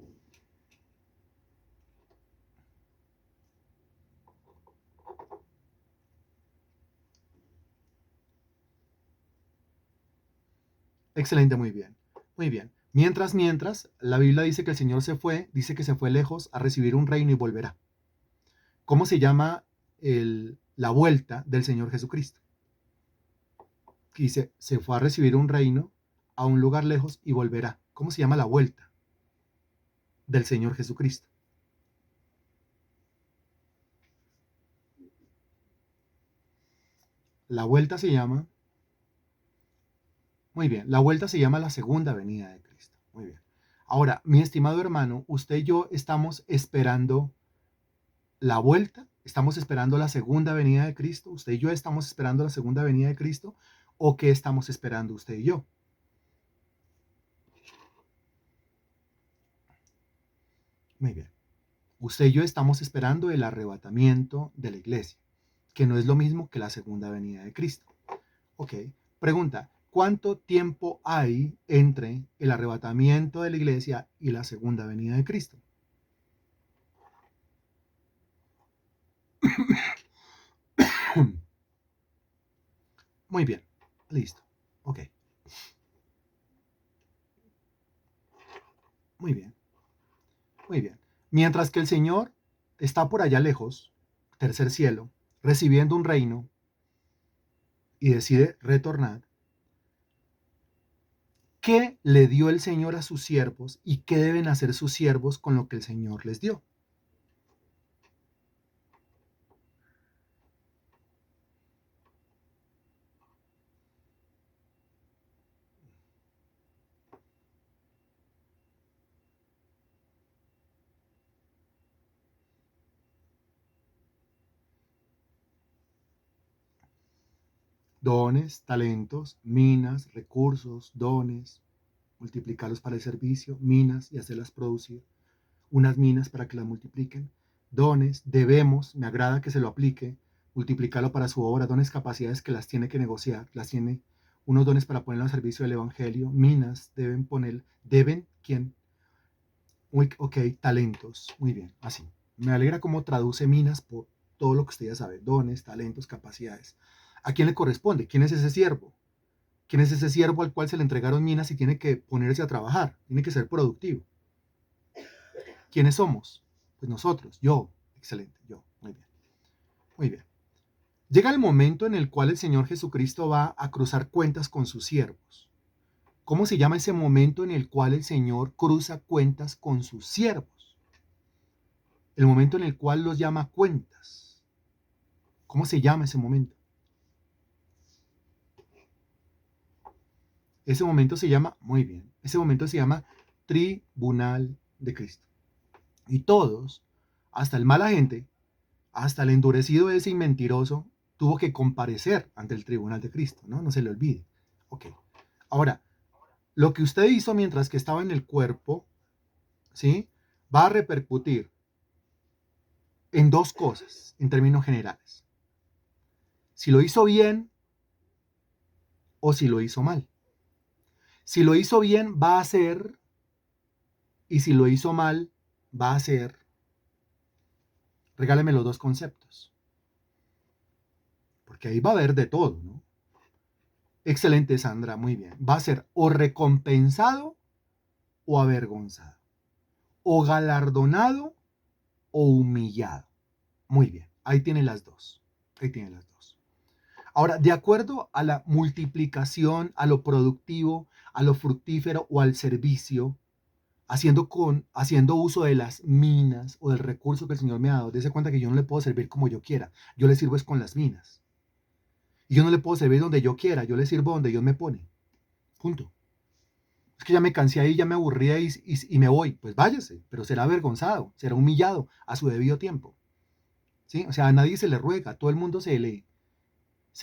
Excelente, muy bien. Muy bien. Mientras, la Biblia dice que el Señor dice que se fue lejos a recibir un reino y volverá. ¿Cómo se llama la vuelta del Señor Jesucristo? Dice, se fue a recibir un reino a un lugar lejos y volverá. ¿Cómo se llama la vuelta del Señor Jesucristo? La vuelta se llama, muy bien, la vuelta se llama la segunda venida de Cristo. Muy bien. Ahora, mi estimado hermano, usted y yo estamos esperando la vuelta, estamos esperando la segunda venida de Cristo, usted y yo estamos esperando la segunda venida de Cristo, o qué estamos esperando usted y yo. Muy bien. Usted y yo estamos esperando el arrebatamiento de la iglesia, que no es lo mismo que la segunda venida de Cristo. Ok. Pregunta, ¿cuánto tiempo hay entre el arrebatamiento de la iglesia y la segunda venida de Cristo? Muy bien. Listo. Ok. Muy bien. Muy bien. Mientras que el Señor está por allá lejos, tercer cielo, recibiendo un reino y decide retornar, ¿qué le dio el Señor a sus siervos y qué deben hacer sus siervos con lo que el Señor les dio? Dones, talentos, minas, recursos, dones, multiplicarlos para el servicio, minas y hacerlas producir, unas minas para que las multipliquen, dones, debemos, me agrada que se lo aplique, multiplicarlo para su obra, dones, capacidades que las tiene que negociar, las tiene unos dones para ponerlo al servicio del Evangelio, minas, ¿quién? Ok, talentos, muy bien, así. Me alegra cómo traduce minas por todo lo que usted ya sabe, dones, talentos, capacidades. ¿A quién le corresponde? ¿Quién es ese siervo? ¿Quién es ese siervo al cual se le entregaron minas y tiene que ponerse a trabajar? Tiene que ser productivo. ¿Quiénes somos? Pues nosotros, yo. Excelente, yo. Muy bien. Muy bien. Llega el momento en el cual el Señor Jesucristo va a cruzar cuentas con sus siervos. ¿Cómo se llama ese momento en el cual el Señor cruza cuentas con sus siervos? El momento en el cual los llama cuentas. ¿Cómo se llama ese momento? Ese momento se llama, muy bien, ese momento se llama Tribunal de Cristo. Y todos, hasta el mala gente, hasta el endurecido ese y mentiroso, tuvo que comparecer ante el tribunal de Cristo, ¿no? No se le olvide. Ok. Ahora, Lo que usted hizo mientras que estaba en el cuerpo, ¿sí? Va a repercutir en dos cosas, en términos generales. Si lo hizo bien o si lo hizo mal. Si lo hizo bien, va a ser, y si lo hizo mal, va a ser. Regáleme los dos conceptos, porque ahí va a haber de todo, ¿no? Excelente, Sandra, muy bien. Va a ser o recompensado o avergonzado, o galardonado o humillado. Muy bien, ahí tiene las dos. Ahí tiene las dos. Ahora, de acuerdo a la multiplicación, a lo productivo, a lo fructífero o al servicio, haciendo uso de las minas o del recurso que el Señor me ha dado, dése cuenta que yo no le puedo servir como yo quiera. Yo le sirvo es con las minas. Y yo no le puedo servir donde yo quiera, yo le sirvo donde Dios me pone. Punto. Es que ya me cansé ahí, ya me aburría y me voy. Pues váyase, pero será avergonzado, será humillado a su debido tiempo. ¿Sí? O sea, a nadie se le ruega, a todo el mundo se le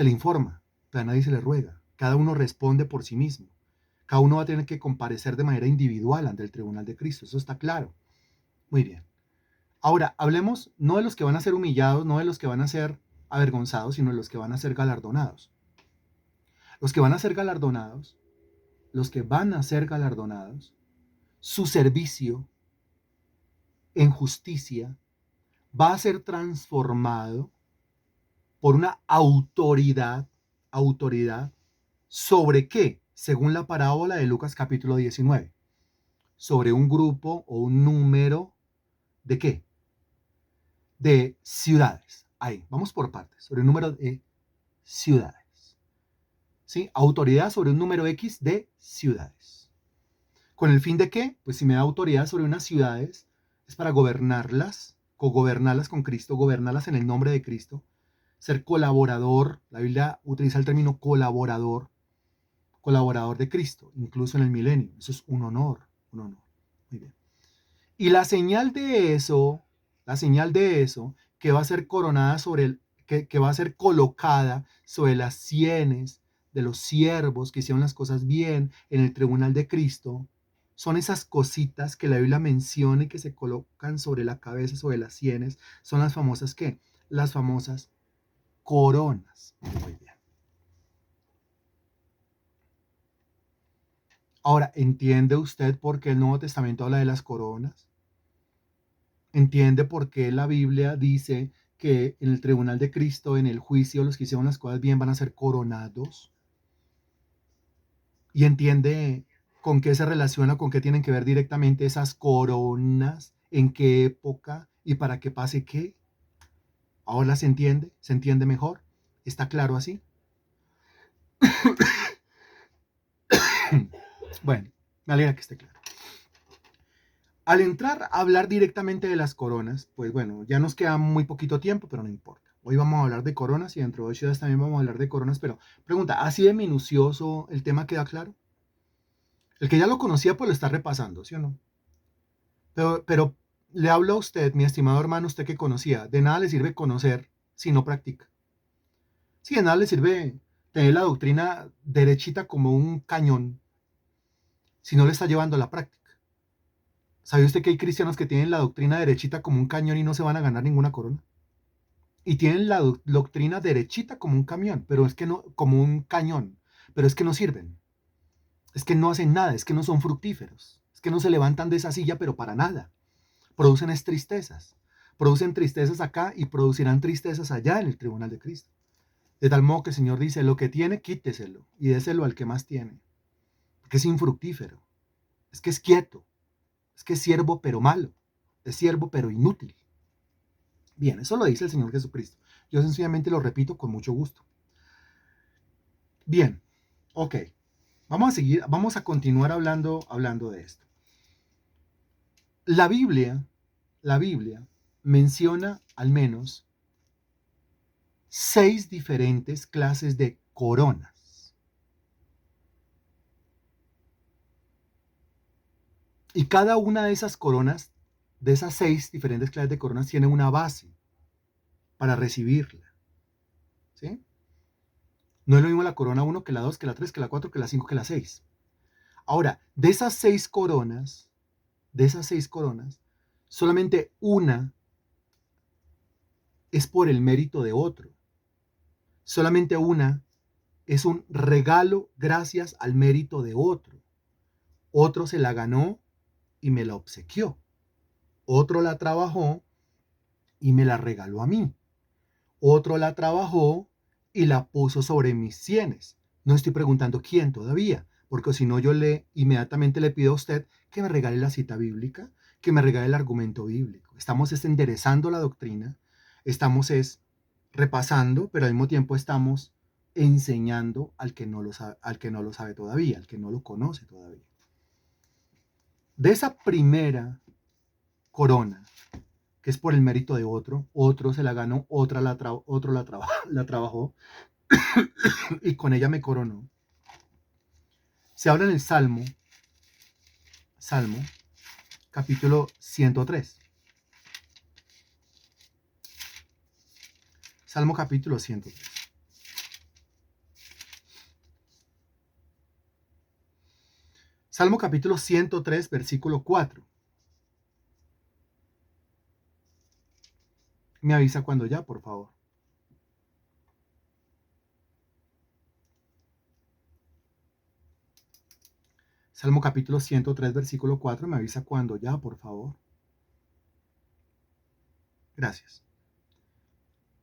informa, pero a nadie se le ruega. Cada uno responde por sí mismo. Cada uno va a tener que comparecer de manera individual ante el tribunal de Cristo. Eso está claro. Muy bien. Ahora, hablemos no de los que van a ser humillados, no de los que van a ser avergonzados, sino de los que van a ser galardonados. Los que van a ser galardonados, los que van a ser galardonados, su servicio en justicia va a ser transformado por una autoridad, ¿sobre qué? Según la parábola de Lucas capítulo 19, sobre un grupo o un número de qué? De ciudades. Ahí, vamos por partes, sobre un número de ciudades. ¿Sí? Autoridad sobre un número X de ciudades. ¿Con el fin de qué? Pues si me da autoridad sobre unas ciudades, es para gobernarlas, cogobernarlas con Cristo, gobernarlas en el nombre de Cristo, ser colaborador, la Biblia utiliza el término colaborador, colaborador de Cristo, incluso en el milenio. Eso es un honor, un honor. Muy bien. Y la señal de eso, que va a ser coronada sobre que va a ser colocada sobre las sienes de los siervos que hicieron las cosas bien en el tribunal de Cristo, son esas cositas que la Biblia menciona y que se colocan sobre la cabeza, sobre las sienes, son las famosas ¿qué? Las famosas coronas. Muy bien. Ahora, ¿entiende usted por qué el Nuevo Testamento habla de las coronas? ¿Entiende por qué la Biblia dice que en el tribunal de Cristo, en el juicio, los que hicieron las cosas bien van a ser coronados? ¿Y entiende con qué se relaciona, con qué tienen que ver directamente esas coronas, en qué época y para qué pase qué? ¿Ahora se entiende? ¿Se entiende mejor? ¿Está claro así? Bueno, me alegra que esté claro. Al entrar a hablar directamente de las coronas, pues bueno, ya nos queda muy poquito tiempo, pero no importa. Hoy vamos a hablar de coronas y dentro de 8 días también vamos a hablar de coronas, pero pregunta, ¿así de minucioso el tema queda claro? El que ya lo conocía pues lo está repasando, ¿sí o no? Pero le hablo a usted, mi estimado hermano, usted que conocía, de nada le sirve conocer si no practica. Sí, de nada le sirve tener la doctrina derechita como un cañón si no le está llevando a la práctica. ¿Sabe usted que hay cristianos que tienen la doctrina derechita como un cañón y no se van a ganar ninguna corona? Y tienen la doctrina derechita como un camión, pero es que no, como un cañón, pero es que no sirven. Es que no hacen nada, es que no son fructíferos. Es que no se levantan de esa silla, pero para nada. Producen es tristezas. Producen tristezas acá y producirán tristezas allá en el tribunal de Cristo. De tal modo que el Señor dice, lo que tiene, quíteselo y déselo al que más tiene. Porque es infructífero. Es que es quieto. Es que es siervo pero malo. Es siervo pero inútil. Bien, eso lo dice el Señor Jesucristo. Yo sencillamente lo repito con mucho gusto. Bien, ok. Vamos a continuar hablando de esto. La Biblia, la Biblia menciona al menos 6 diferentes clases de coronas. Y cada una de esas coronas, de esas 6 diferentes clases de coronas, tiene una base para recibirla. ¿Sí? No es lo mismo la corona 1 que la 2, que la 3, que la 4, que la 5, que la 6. Ahora, de esas 6 coronas, solamente una es por el mérito de otro. Solamente una es un regalo gracias al mérito de otro. Otro se la ganó y me la obsequió. Otro la trabajó y me la regaló a mí. Otro la trabajó y la puso sobre mis sienes. No estoy preguntando quién todavía, porque si no yo inmediatamente le pido a usted que me regale la cita bíblica, que me regale el argumento bíblico. Estamos enderezando la doctrina, estamos repasando, pero al mismo tiempo estamos enseñando al que no lo sabe todavía, al que no lo conoce todavía. De esa primera corona, que es por el mérito de otro, otro se la ganó, otro la trabajó y con ella me coronó. Se habla en el Salmo capítulo 103. Salmo capítulo 103. Salmo capítulo 103, versículo 4. Me avisa cuando ya, por favor. Salmo capítulo 103, versículo 4. Me avisa cuando ya, por favor. Gracias.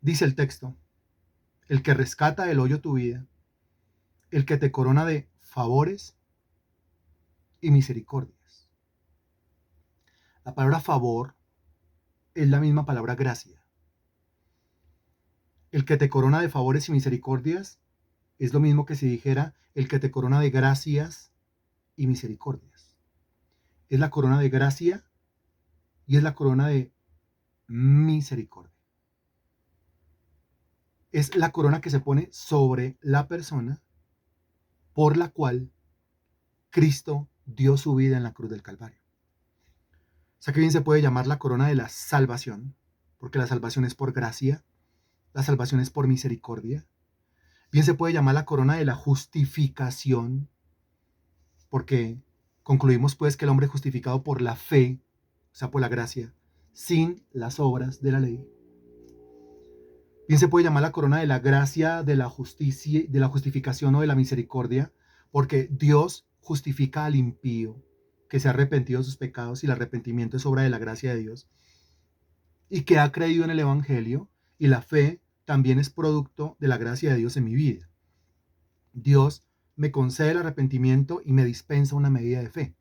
Dice el texto: el que rescata del hoyo tu vida, el que te corona de favores y misericordias. La palabra favor es la misma palabra gracia. El que te corona de favores y misericordias es lo mismo que si dijera el que te corona de gracias y misericordias. Es la corona de gracia y es la corona de misericordia. Es la corona que se pone sobre la persona por la cual Cristo dio su vida en la cruz del Calvario. O sea que bien se puede llamar la corona de la salvación, porque la salvación es por gracia, la salvación es por misericordia. Bien se puede llamar la corona de la justificación, porque concluimos pues que el hombre es justificado por la fe, o sea, por la gracia, sin las obras de la ley. Bien se puede llamar la corona de la gracia, de la justicia, de la justificación o de la misericordia, porque Dios justifica al impío que se ha arrepentido de sus pecados y el arrepentimiento es obra de la gracia de Dios y que ha creído en el Evangelio, y la fe también es producto de la gracia de Dios en mi vida. Dios me concede el arrepentimiento y me dispensa una medida de fe.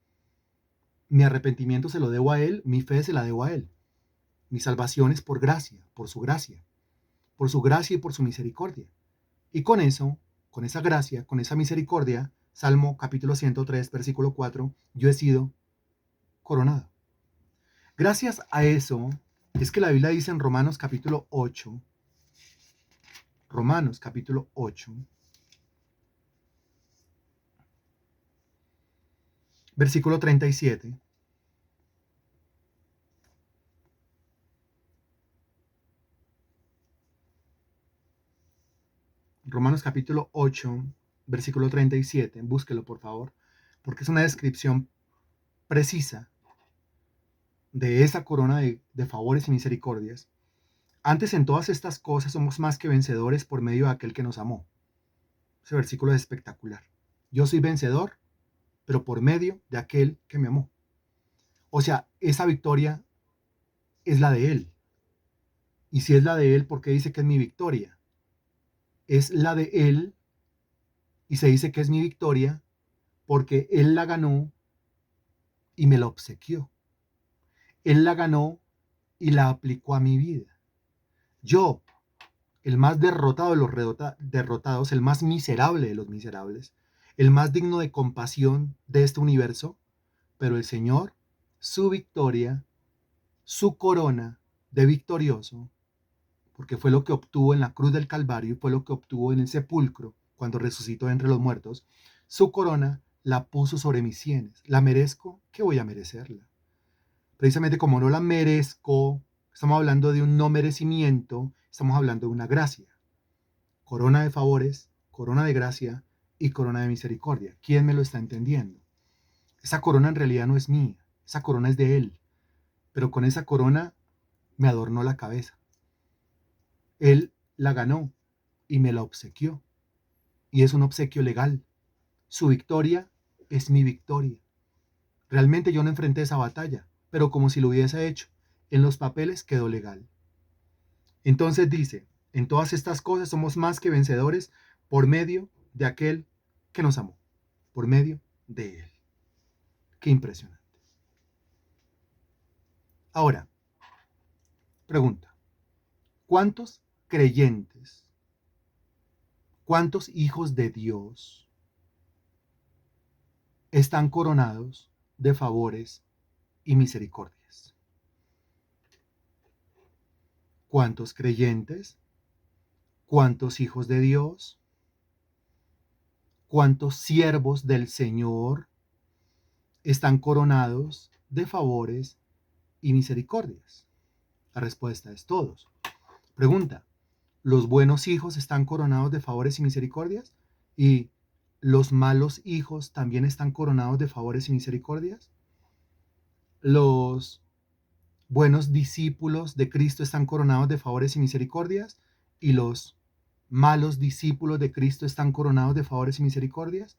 Mi arrepentimiento se lo debo a Él, mi fe se la debo a Él. Mi salvación es por gracia, por su gracia y por su misericordia. Y con eso, con esa gracia, con esa misericordia, Salmo capítulo 103, versículo 4, yo he sido coronado. Gracias a eso es que la Biblia dice en Romanos capítulo 8, versículo 37. Romanos capítulo 8, versículo 37. Búsquelo, por favor, porque es una descripción precisa de esa corona de favores y misericordias. Antes en todas estas cosas somos más que vencedores por medio de aquel que nos amó. Ese versículo es espectacular. Yo soy vencedor, pero por medio de aquel que me amó. O sea, esa victoria es la de Él. Y si es la de Él, ¿por qué dice que es mi victoria? Es la de Él y se dice que es mi victoria porque Él la ganó y me la obsequió. Él la ganó y la aplicó a mi vida. Yo, el más derrotado de los derrotados, el más miserable de los miserables, el más digno de compasión de este universo, pero el Señor, su victoria, su corona de victorioso, porque fue lo que obtuvo en la cruz del Calvario y fue lo que obtuvo en el sepulcro cuando resucitó entre los muertos, su corona la puso sobre mis sienes. ¿La merezco? ¿Qué voy a merecerla? Precisamente como no la merezco, estamos hablando de un no merecimiento, estamos hablando de una gracia. Corona de favores, corona de gracia y corona de misericordia. ¿Quién me lo está entendiendo? Esa corona en realidad no es mía, esa corona es de Él, pero con esa corona me adornó la cabeza. Él la ganó y me la obsequió, y es un obsequio legal. Su victoria es mi victoria. Realmente yo no enfrenté esa batalla, pero como si lo hubiese hecho, en los papeles quedó legal. Entonces dice, en todas estas cosas somos más que vencedores por medio de aquel que nos amó, por medio de Él. Qué impresionante. Ahora, pregunta, ¿cuántos creyentes, cuántos hijos de Dios están coronados de favores y misericordias? ¿Cuántos creyentes, cuántos hijos de Dios, cuántos siervos del Señor están coronados de favores y misericordias? La respuesta es todos. Pregunta, ¿los buenos hijos están coronados de favores y misericordias? ¿Y los malos hijos también están coronados de favores y misericordias? ¿Los buenos discípulos de Cristo están coronados de favores y misericordias? ¿Y los malos discípulos de Cristo están coronados de favores y misericordias?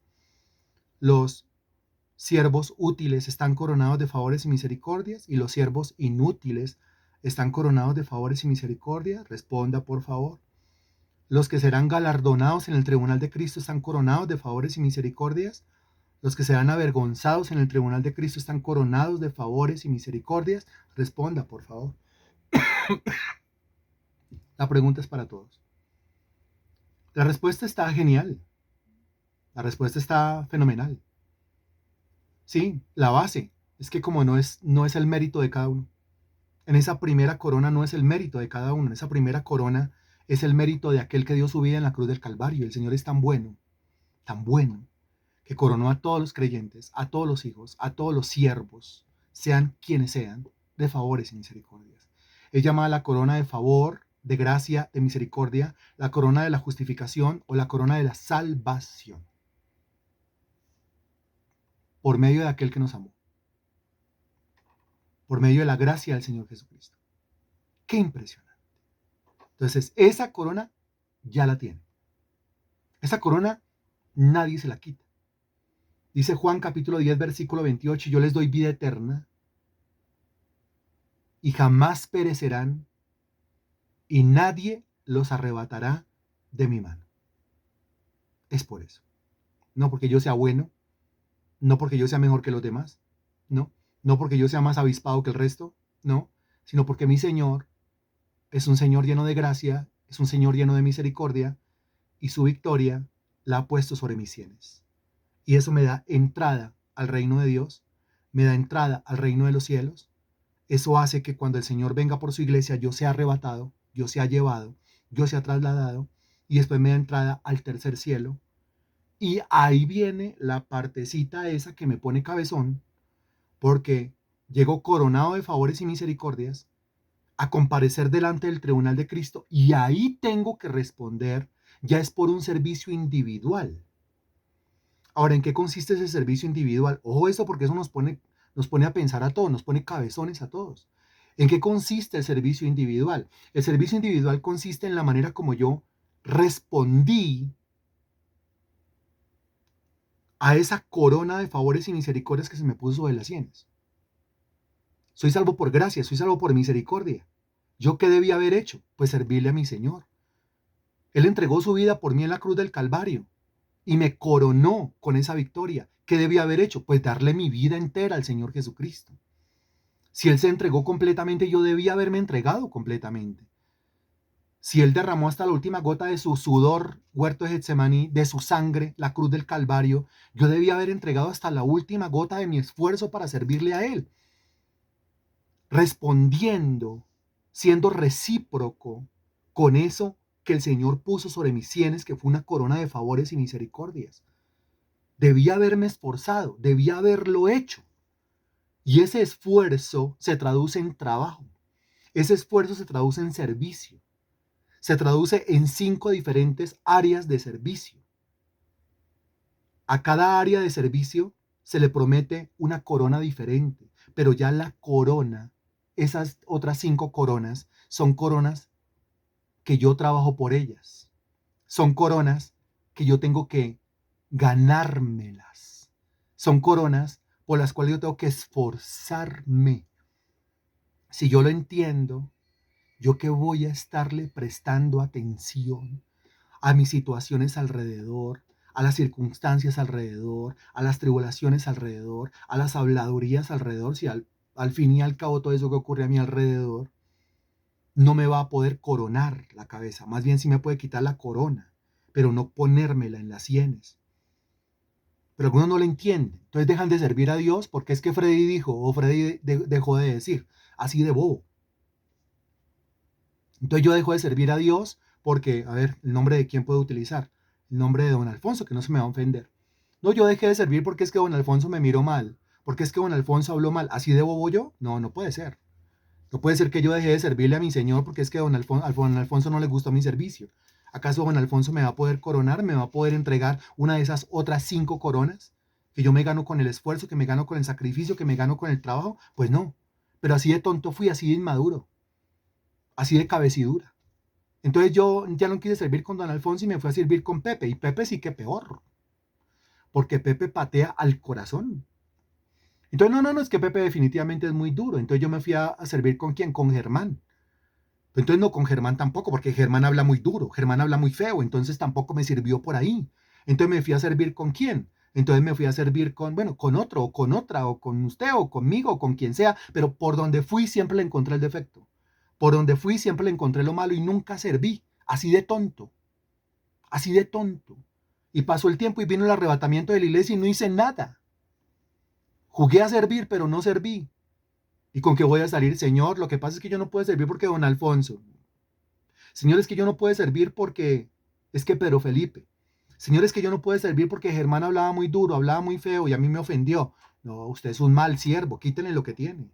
¿Los siervos útiles están coronados de favores y misericordias? ¿Y los siervos inútiles están coronados de favores y misericordias? Responda, por favor. ¿Los que serán galardonados en el tribunal de Cristo están coronados de favores y misericordias? ¿Los que serán avergonzados en el tribunal de Cristo están coronados de favores y misericordias? Responda, por favor. La pregunta es para todos. La respuesta está genial. La respuesta está fenomenal. Sí, la base es que como no es el mérito de cada uno. En esa primera corona no es el mérito de cada uno. En esa primera corona es el mérito de aquel que dio su vida en la cruz del Calvario. El Señor es tan bueno, que coronó a todos los creyentes, a todos los hijos, a todos los siervos, sean quienes sean, de favores y misericordias. Es llamada la corona de favor, de gracia, de misericordia, la corona de la justificación o la corona de la salvación, por medio de aquel que nos amó, por medio de la gracia del Señor Jesucristo. ¡Qué impresionante! Entonces, esa corona ya la tiene. Esa corona nadie se la quita. Dice Juan capítulo 10, versículo 28, yo les doy vida eterna y jamás perecerán y nadie los arrebatará de mi mano. Es por eso. No porque yo sea bueno, no porque yo sea mejor que los demás, no porque yo sea más avispado que el resto, no, sino porque mi Señor es un Señor lleno de gracia, es un Señor lleno de misericordia y su victoria la ha puesto sobre mis sienes. Y eso me da entrada al reino de Dios, me da entrada al reino de los cielos. Eso hace que cuando el Señor venga por su iglesia, yo sea arrebatado, yo sea llevado, yo sea trasladado, y después me da entrada al tercer cielo. Y ahí viene la partecita esa que me pone cabezón, porque llego coronado de favores y misericordias a comparecer delante del tribunal de Cristo, y ahí tengo que responder, ya es por un servicio individual. Ahora, ¿en qué consiste ese servicio individual? Ojo esto, porque eso nos pone a pensar a todos, nos pone cabezones a todos. ¿En qué consiste el servicio individual? El servicio individual consiste en la manera como yo respondí a esa corona de favores y misericordias que se me puso sobre las sienes. Soy salvo por gracia, soy salvo por misericordia. ¿Yo qué debía haber hecho? Pues servirle a mi Señor. Él entregó su vida por mí en la cruz del Calvario y me coronó con esa victoria. ¿Qué debía haber hecho? Pues darle mi vida entera al Señor Jesucristo. Si Él se entregó completamente, yo debía haberme entregado completamente. Si Él derramó hasta la última gota de su sudor, huerto de Getsemaní, de su sangre, la cruz del Calvario, yo debía haber entregado hasta la última gota de mi esfuerzo para servirle a Él. Respondiendo, siendo recíproco con eso que el Señor puso sobre mis sienes, que fue una corona de favores y misericordias. Debía haberme esforzado, debía haberlo hecho. Y ese esfuerzo se traduce en trabajo. Ese esfuerzo se traduce en servicio. Se traduce en 5 diferentes áreas de servicio. A cada área de servicio se le promete una corona diferente, pero ya la corona, esas otras 5 coronas, son coronas que yo trabajo por ellas. Son coronas que yo tengo que ganármelas. Son coronas por las cuales yo tengo que esforzarme. Si yo lo entiendo, yo que voy a estarle prestando atención a mis situaciones alrededor, a las circunstancias alrededor, a las tribulaciones alrededor, a las habladurías alrededor, si al fin y al cabo todo eso que ocurre a mi alrededor no me va a poder coronar la cabeza, más bien sí me puede quitar la corona, pero no ponérmela en las sienes. Pero algunos no lo entienden, entonces dejan de servir a Dios porque es que Freddy dijo o Freddy dejó de decir, así de bobo. Entonces yo dejo de servir a Dios porque, a ver, ¿el nombre de quién puedo utilizar? El nombre de don Alfonso, que no se me va a ofender. No, yo dejé de servir porque es que don Alfonso me miró mal, porque es que don Alfonso habló mal. ¿Así de bobo yo? No, no puede ser. No puede ser que yo deje de servirle a mi Señor porque es que don Alfonso no le gustó mi servicio. ¿Acaso don Alfonso me va a poder coronar? ¿Me va a poder entregar una de esas otras 5 coronas? ¿Que yo me gano con el esfuerzo, que me gano con el sacrificio, que me gano con el trabajo? Pues no. Pero así de tonto fui, así de inmaduro, así de cabecidura. Entonces yo ya no quise servir con don Alfonso y me fui a servir con Pepe. Y Pepe sí que peor, porque Pepe patea al corazón. Entonces, no, es que Pepe definitivamente es muy duro. Entonces yo me fui a servir con quién, con Germán. Entonces no con Germán tampoco, porque Germán habla muy duro, Germán habla muy feo, entonces tampoco me sirvió por ahí. Entonces me fui a servir con quién. Entonces me fui a servir con, bueno, con otro, o con otra, o con usted, o conmigo, o con quien sea, pero por donde fui siempre le encontré el defecto. Por donde fui siempre le encontré lo malo y nunca serví. Así de tonto, así de tonto. Y pasó el tiempo y vino el arrebatamiento de la iglesia y no hice nada. Jugué a servir, pero no serví. ¿Y con qué voy a salir, Señor? Lo que pasa es que yo no puedo servir porque don Alfonso. Señor, es que yo no puedo servir porque es que Pedro Felipe. Señor, es que yo no puedo servir porque Germán hablaba muy duro, hablaba muy feo y a mí me ofendió. No, usted es un mal siervo, quítenle lo que tiene.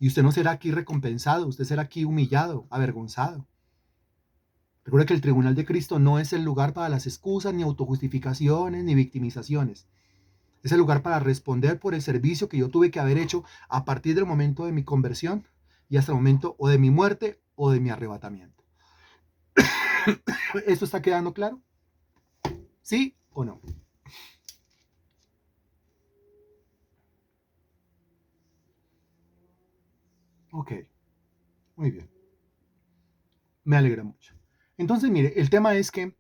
Y usted no será aquí recompensado, usted será aquí humillado, avergonzado. Recuerda que el tribunal de Cristo no es el lugar para las excusas, ni autojustificaciones, ni victimizaciones. Es el lugar para responder por el servicio que yo tuve que haber hecho a partir del momento de mi conversión y hasta el momento o de mi muerte o de mi arrebatamiento. ¿Esto está quedando claro? ¿Sí o no? Ok, muy bien. Me alegra mucho. Entonces, mire, el tema es que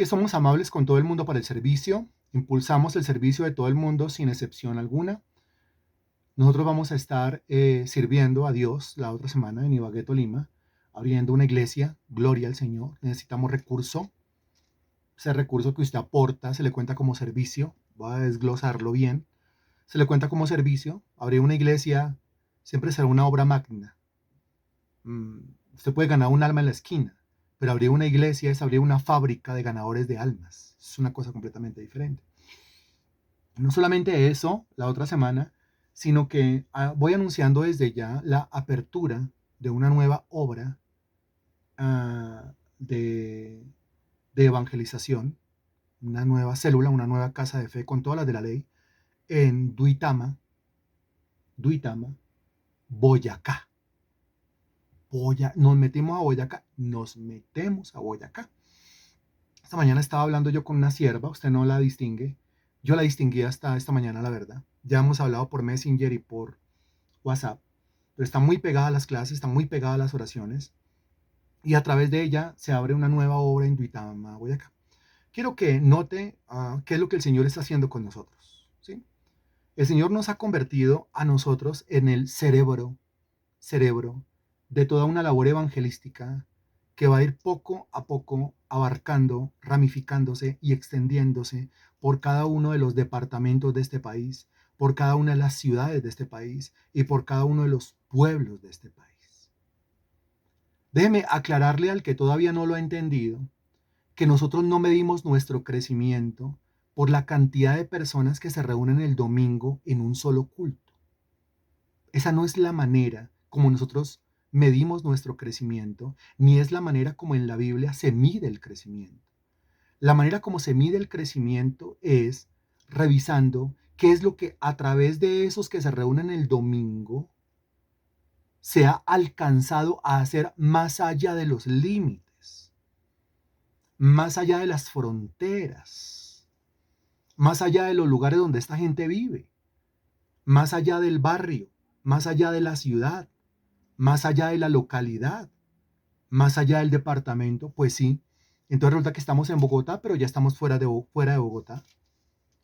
somos amables con todo el mundo para el servicio, impulsamos el servicio de todo el mundo sin excepción alguna. Nosotros vamos a estar sirviendo a Dios la otra semana en Ibagué, Tolima, abriendo una iglesia, gloria al Señor. Necesitamos recurso. Ese recurso que usted aporta se le cuenta como servicio. Voy a desglosarlo bien. Se le cuenta como servicio. Abrir una iglesia siempre será una obra magna. Usted puede ganar un alma en la esquina, pero abrir una iglesia es abrir una fábrica de ganadores de almas. Es una cosa completamente diferente. No solamente eso, la otra semana, sino que voy anunciando desde ya la apertura de una nueva obra de, de evangelización, una nueva célula, una nueva casa de fe con todas las de la ley, en Duitama, Boyacá. Nos metemos a Boyacá, nos metemos a Boyacá. Esta mañana estaba hablando yo con una sierva, usted no la distingue, yo la distinguí hasta esta mañana, la verdad. Ya hemos hablado por Messenger y por WhatsApp, pero está muy pegada a las clases, está muy pegada a las oraciones, y a través de ella se abre una nueva obra en Duitama, Boyacá. Quiero que note qué es lo que el Señor está haciendo con nosotros, ¿sí? El Señor nos ha convertido a nosotros en el cerebro de toda una labor evangelística que va a ir poco a poco abarcando, ramificándose y extendiéndose por cada uno de los departamentos de este país, por cada una de las ciudades de este país y por cada uno de los pueblos de este país. Déjeme aclararle al que todavía no lo ha entendido que nosotros no medimos nuestro crecimiento por la cantidad de personas que se reúnen el domingo en un solo culto. Esa no es la manera como nosotros medimos nuestro crecimiento, ni es la manera como en la Biblia se mide el crecimiento. La manera como se mide el crecimiento es revisando qué es lo que a través de esos que se reúnen el domingo se ha alcanzado a hacer más allá de los límites, más allá de las fronteras, más allá de los lugares donde esta gente vive, más allá del barrio, más allá de la ciudad, más allá de la localidad, más allá del departamento. Pues sí, entonces resulta que estamos en Bogotá, pero ya estamos fuera de Bogotá.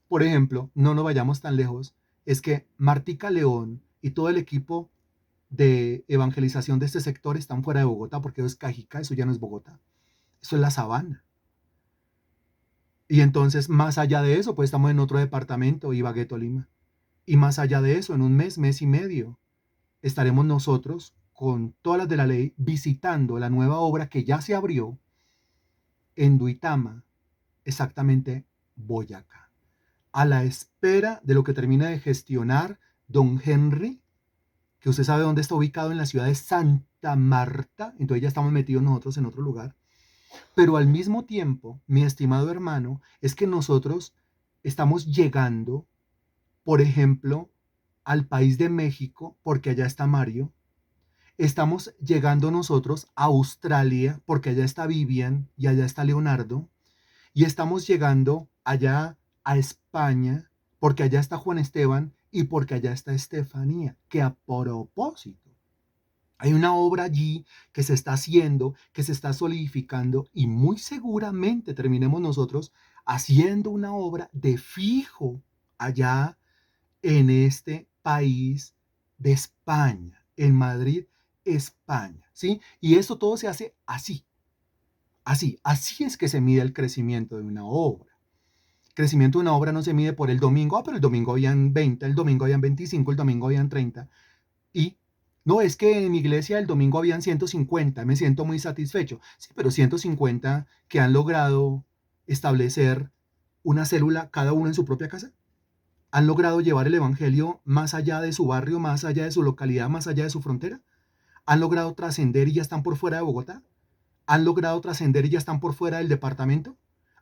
Por ejemplo, no nos vayamos tan lejos, es que Martica León y todo el equipo de evangelización de este sector están fuera de Bogotá, porque eso es Cajica, eso ya no es Bogotá, eso es la sabana. Y entonces, más allá de eso, pues estamos en otro departamento, Ibagué, Tolima. Y más allá de eso, en un mes, mes y medio, estaremos nosotros con todas las de la ley visitando la nueva obra que ya se abrió en Duitama, exactamente Boyacá, a la espera de lo que termina de gestionar don Henry, que usted sabe dónde está ubicado, en la ciudad de Santa Marta. Entonces ya estamos metidos nosotros en otro lugar. Pero al mismo tiempo, mi estimado hermano, es que nosotros estamos llegando, por ejemplo, al país de México, porque allá está Mario. Estamos llegando nosotros a Australia, porque allá está Vivian y allá está Leonardo. Y estamos llegando allá a España, porque allá está Juan Esteban y porque allá está Estefanía, que a propósito, hay una obra allí que se está haciendo, que se está solidificando y muy seguramente terminemos nosotros haciendo una obra de fijo allá en este país de España, en Madrid, España, ¿sí? Y esto todo se hace así, así es que se mide el crecimiento de una obra. El crecimiento de una obra no se mide por el domingo, pero el domingo habían 20, el domingo habían 25, el domingo habían 30. Y no, es que en mi iglesia el domingo habían 150, me siento muy satisfecho. Sí, pero 150 que han logrado establecer una célula cada uno en su propia casa. Han logrado llevar el evangelio más allá de su barrio, más allá de su localidad, más allá de su frontera. Han logrado trascender y ya están por fuera de Bogotá. Han logrado trascender y ya están por fuera del departamento.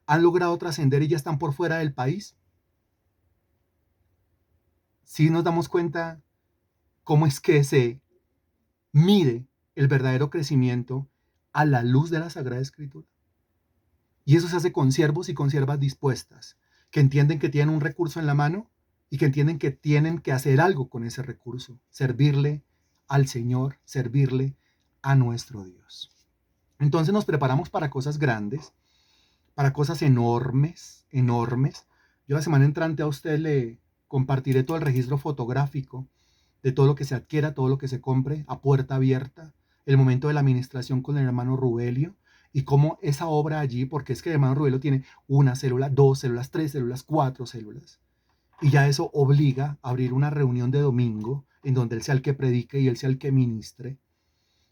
Han logrado trascender y ya están por fuera del país. Si nos damos cuenta cómo es que se mide el verdadero crecimiento a la luz de la Sagrada Escritura. Y eso se hace con siervos y con siervas dispuestas, que entienden que tienen un recurso en la mano y que entienden que tienen que hacer algo con ese recurso, servirle al Señor, servirle a nuestro Dios. Entonces nos preparamos para cosas grandes, para cosas enormes, enormes. Yo la semana entrante a usted le compartiré todo el registro fotográfico de todo lo que se adquiera, todo lo que se compre a puerta abierta, el momento de la administración con el hermano Rubelio y cómo esa obra allí, porque es que el hermano Rubelio tiene una célula, dos células, tres células, cuatro células, y ya eso obliga a abrir una reunión de domingo en donde él sea el que predique y él sea el que ministre.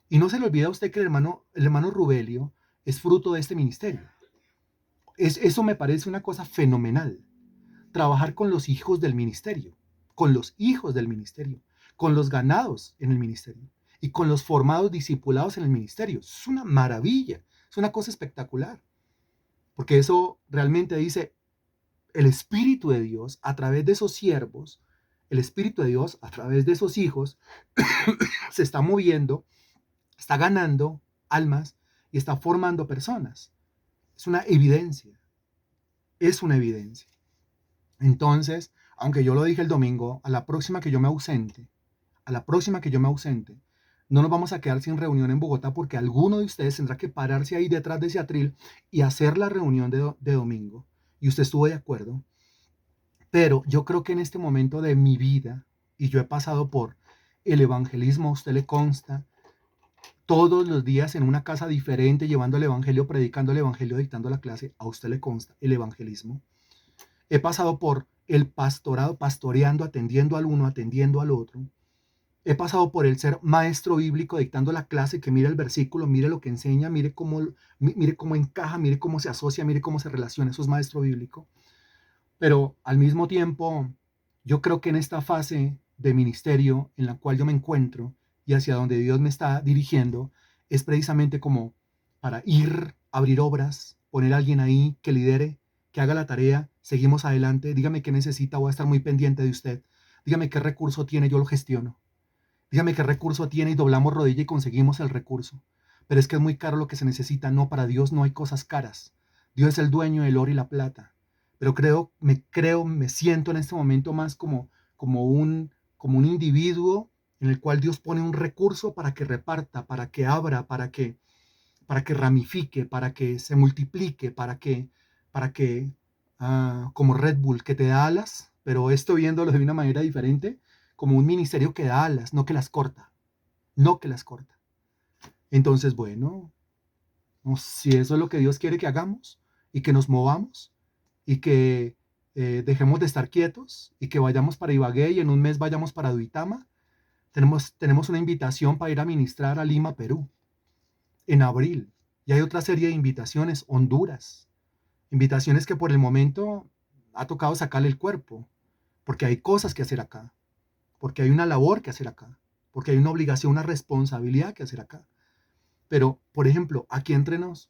Y no se le olvida a usted que el hermano Rubelio es fruto de este ministerio. Eso me parece una cosa fenomenal. Trabajar con los hijos del ministerio, con los hijos del ministerio, con los ganados en el ministerio y con los formados discipulados en el ministerio. Es una maravilla, es una cosa espectacular, porque eso realmente dice el Espíritu de Dios a través de esos siervos, el Espíritu de Dios a través de esos hijos se está moviendo, está ganando almas y está formando personas. Es una evidencia, es una evidencia. Entonces, aunque yo lo dije el domingo, a la próxima que yo me ausente, no nos vamos a quedar sin reunión en Bogotá porque alguno de ustedes tendrá que pararse ahí detrás de ese atril y hacer la reunión de domingo. Y usted estuvo de acuerdo. Pero yo creo que en este momento de mi vida, y yo he pasado por el evangelismo, a usted le consta, todos los días en una casa diferente, llevando el evangelio, predicando el evangelio, dictando la clase, a usted le consta el evangelismo. He pasado por el pastorado, pastoreando, atendiendo al uno, atendiendo al otro. He pasado por el ser maestro bíblico, dictando la clase, que mire el versículo, mire lo que enseña, mire cómo encaja, mire cómo se asocia, mire cómo se relaciona. Eso es maestro bíblico. Pero al mismo tiempo, yo creo que en esta fase de ministerio en la cual yo me encuentro y hacia donde Dios me está dirigiendo, es precisamente como para ir abrir obras, poner a alguien ahí que lidere, que haga la tarea, seguimos adelante, dígame qué necesita, voy a estar muy pendiente de usted, dígame qué recurso tiene, yo lo gestiono, dígame qué recurso tiene y doblamos rodilla y conseguimos el recurso. Pero es que es muy caro lo que se necesita, no, para Dios no hay cosas caras, Dios es el dueño del oro y la plata, pero me siento en este momento más como un individuo en el cual Dios pone un recurso para que reparta, para que abra, para que ramifique, para que se multiplique, como Red Bull, que te da alas, pero esto viéndolo de una manera diferente, como un ministerio que da alas, no que las corta, no que las corta. Entonces, bueno, si eso es lo que Dios quiere que hagamos y que nos movamos y que dejemos de estar quietos y que vayamos para Ibagué y en un mes vayamos para Duitama, tenemos una invitación para ir a ministrar a Lima, Perú, en abril. Y hay otra serie de invitaciones, Honduras, invitaciones que por el momento ha tocado sacarle el cuerpo, porque hay cosas que hacer acá, porque hay una labor que hacer acá, porque hay una obligación, una responsabilidad que hacer acá. Pero, por ejemplo, aquí entre nos,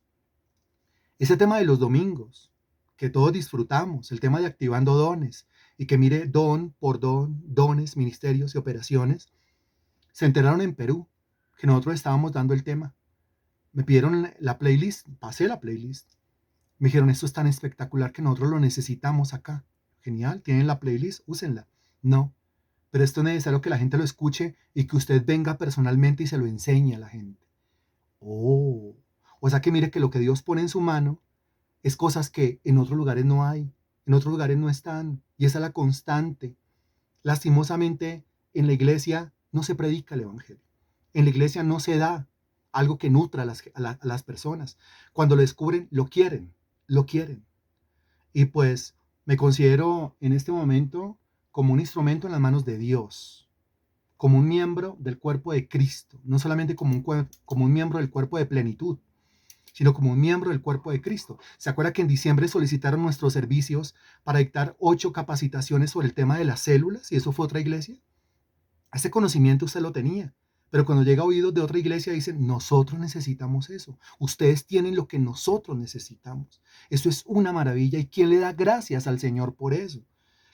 ese tema de los domingos, que todos disfrutamos, el tema de activando dones, y que mire don por don, dones, ministerios y operaciones, se enteraron en Perú que nosotros estábamos dando el tema. Me pidieron la playlist, pasé la playlist. Me dijeron, esto es tan espectacular que nosotros lo necesitamos acá. Genial, tienen la playlist, úsenla. No, pero esto es necesario que la gente lo escuche y que usted venga personalmente y se lo enseñe a la gente. Oh, o sea que mire que lo que Dios pone en su mano es cosas que en otros lugares no hay, en otros lugares no están, y esa es la constante. Lastimosamente, en la iglesia no se predica el evangelio. En la iglesia no se da algo que nutra a las personas. Cuando lo descubren, lo quieren, lo quieren. Y pues me considero en este momento como un instrumento en las manos de Dios, como un miembro del cuerpo de Cristo, no solamente como un miembro del cuerpo de plenitud, sino como un miembro del cuerpo de Cristo. ¿Se acuerda que en diciembre solicitaron nuestros servicios para dictar 8 capacitaciones sobre el tema de las células? Y eso fue otra iglesia. Ese conocimiento usted lo tenía. Pero cuando llega a oídos de otra iglesia dicen, nosotros necesitamos eso. Ustedes tienen lo que nosotros necesitamos. Eso es una maravilla. ¿Y quién le da gracias al Señor por eso?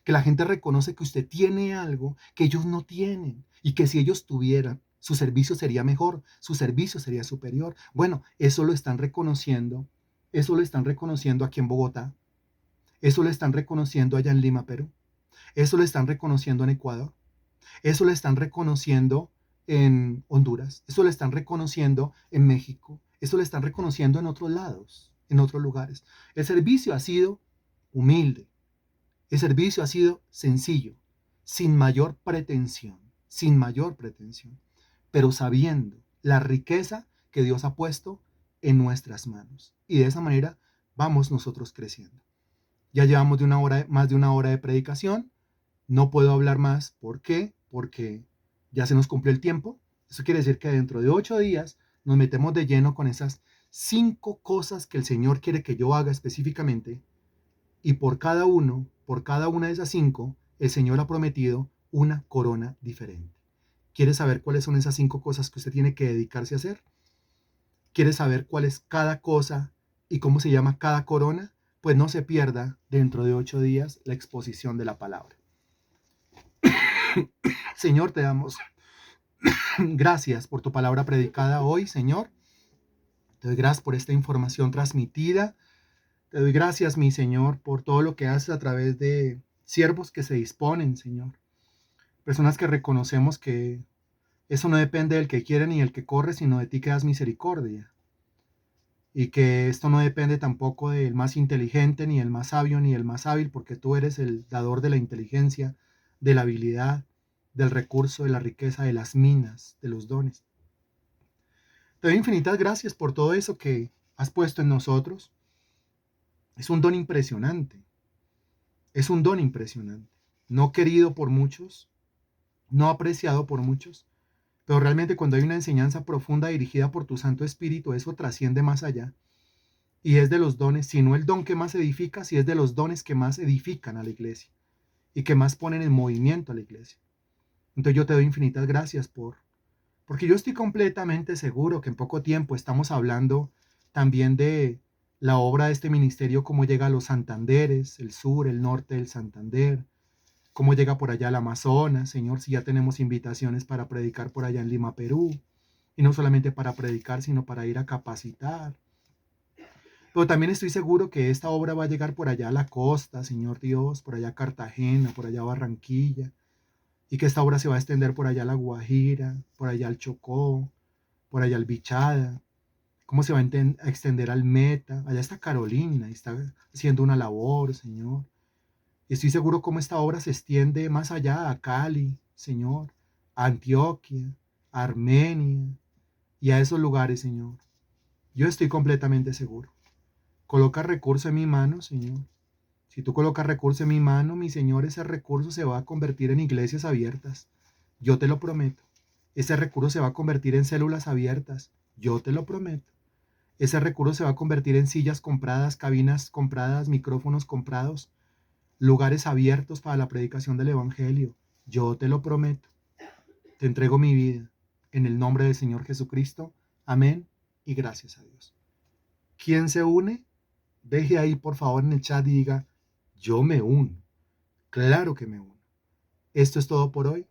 Que la gente reconoce que usted tiene algo que ellos no tienen y que si ellos tuvieran, su servicio sería mejor, su servicio sería superior. Bueno, eso lo están reconociendo. Eso lo están reconociendo aquí en Bogotá. Eso lo están reconociendo allá en Lima, Perú. Eso lo están reconociendo en Ecuador. Eso lo están reconociendo en Honduras, eso lo están reconociendo en México, eso lo están reconociendo en otros lados, en otros lugares. El servicio ha sido humilde, el servicio ha sido sencillo, sin mayor pretensión, pero sabiendo la riqueza que Dios ha puesto en nuestras manos. Y de esa manera vamos nosotros creciendo. Ya llevamos más de una hora de predicación. No puedo hablar más. ¿Por qué? Porque ya se nos cumplió el tiempo. Eso quiere decir que dentro de 8 días nos metemos de lleno con esas 5 cosas que el Señor quiere que yo haga específicamente. Y por cada una de esas 5, el Señor ha prometido una corona diferente. ¿Quiere saber cuáles son esas 5 cosas que usted tiene que dedicarse a hacer? ¿Quiere saber cuál es cada cosa y cómo se llama cada corona? Pues no se pierda dentro de 8 días la exposición de la palabra. Señor, te damos gracias por tu palabra predicada hoy, Señor. Te doy gracias por esta información transmitida. Te doy gracias, mi Señor, por todo lo que haces a través de siervos que se disponen, Señor. Personas que reconocemos que eso no depende del que quiere ni del que corre, sino de ti que das misericordia. Y que esto no depende tampoco del más inteligente, ni el más sabio, ni el más hábil, porque tú eres el dador de la inteligencia, de la habilidad, del recurso, de la riqueza, de las minas, de los dones. Te doy infinitas gracias por todo eso que has puesto en nosotros. Es un don impresionante. Es un don impresionante. No querido por muchos, no apreciado por muchos, pero realmente cuando hay una enseñanza profunda dirigida por tu Santo Espíritu, eso trasciende más allá. Y es de los dones, si no el don que más edifica, si es de los dones que más edifican a la iglesia y que más ponen en movimiento a la iglesia. Entonces yo te doy infinitas gracias porque yo estoy completamente seguro que en poco tiempo estamos hablando también de la obra de este ministerio, cómo llega a los Santanderes, el sur, el norte del Santander, cómo llega por allá al Amazonas, Señor, si ya tenemos invitaciones para predicar por allá en Lima, Perú, y no solamente para predicar, sino para ir a capacitar. Pero también estoy seguro que esta obra va a llegar por allá a la costa, Señor Dios, por allá a Cartagena, por allá a Barranquilla, y que esta obra se va a extender por allá a La Guajira, por allá al Chocó, por allá al Bichada, cómo se va a extender al Meta. Allá está Carolina y está haciendo una labor, Señor. Y estoy seguro cómo esta obra se extiende más allá a Cali, Señor, a Antioquia, a Armenia y a esos lugares, Señor. Yo estoy completamente seguro. Coloca recurso en mi mano, Señor. Si tú colocas recurso en mi mano, mi Señor, ese recurso se va a convertir en iglesias abiertas. Yo te lo prometo. Ese recurso se va a convertir en células abiertas. Yo te lo prometo. Ese recurso se va a convertir en sillas compradas, cabinas compradas, micrófonos comprados, lugares abiertos para la predicación del Evangelio. Yo te lo prometo. Te entrego mi vida. En el nombre del Señor Jesucristo. Amén y gracias a Dios. ¿Quién se une? Deje ahí por favor en el chat y diga, yo me uno. Claro que me uno. Esto es todo por hoy.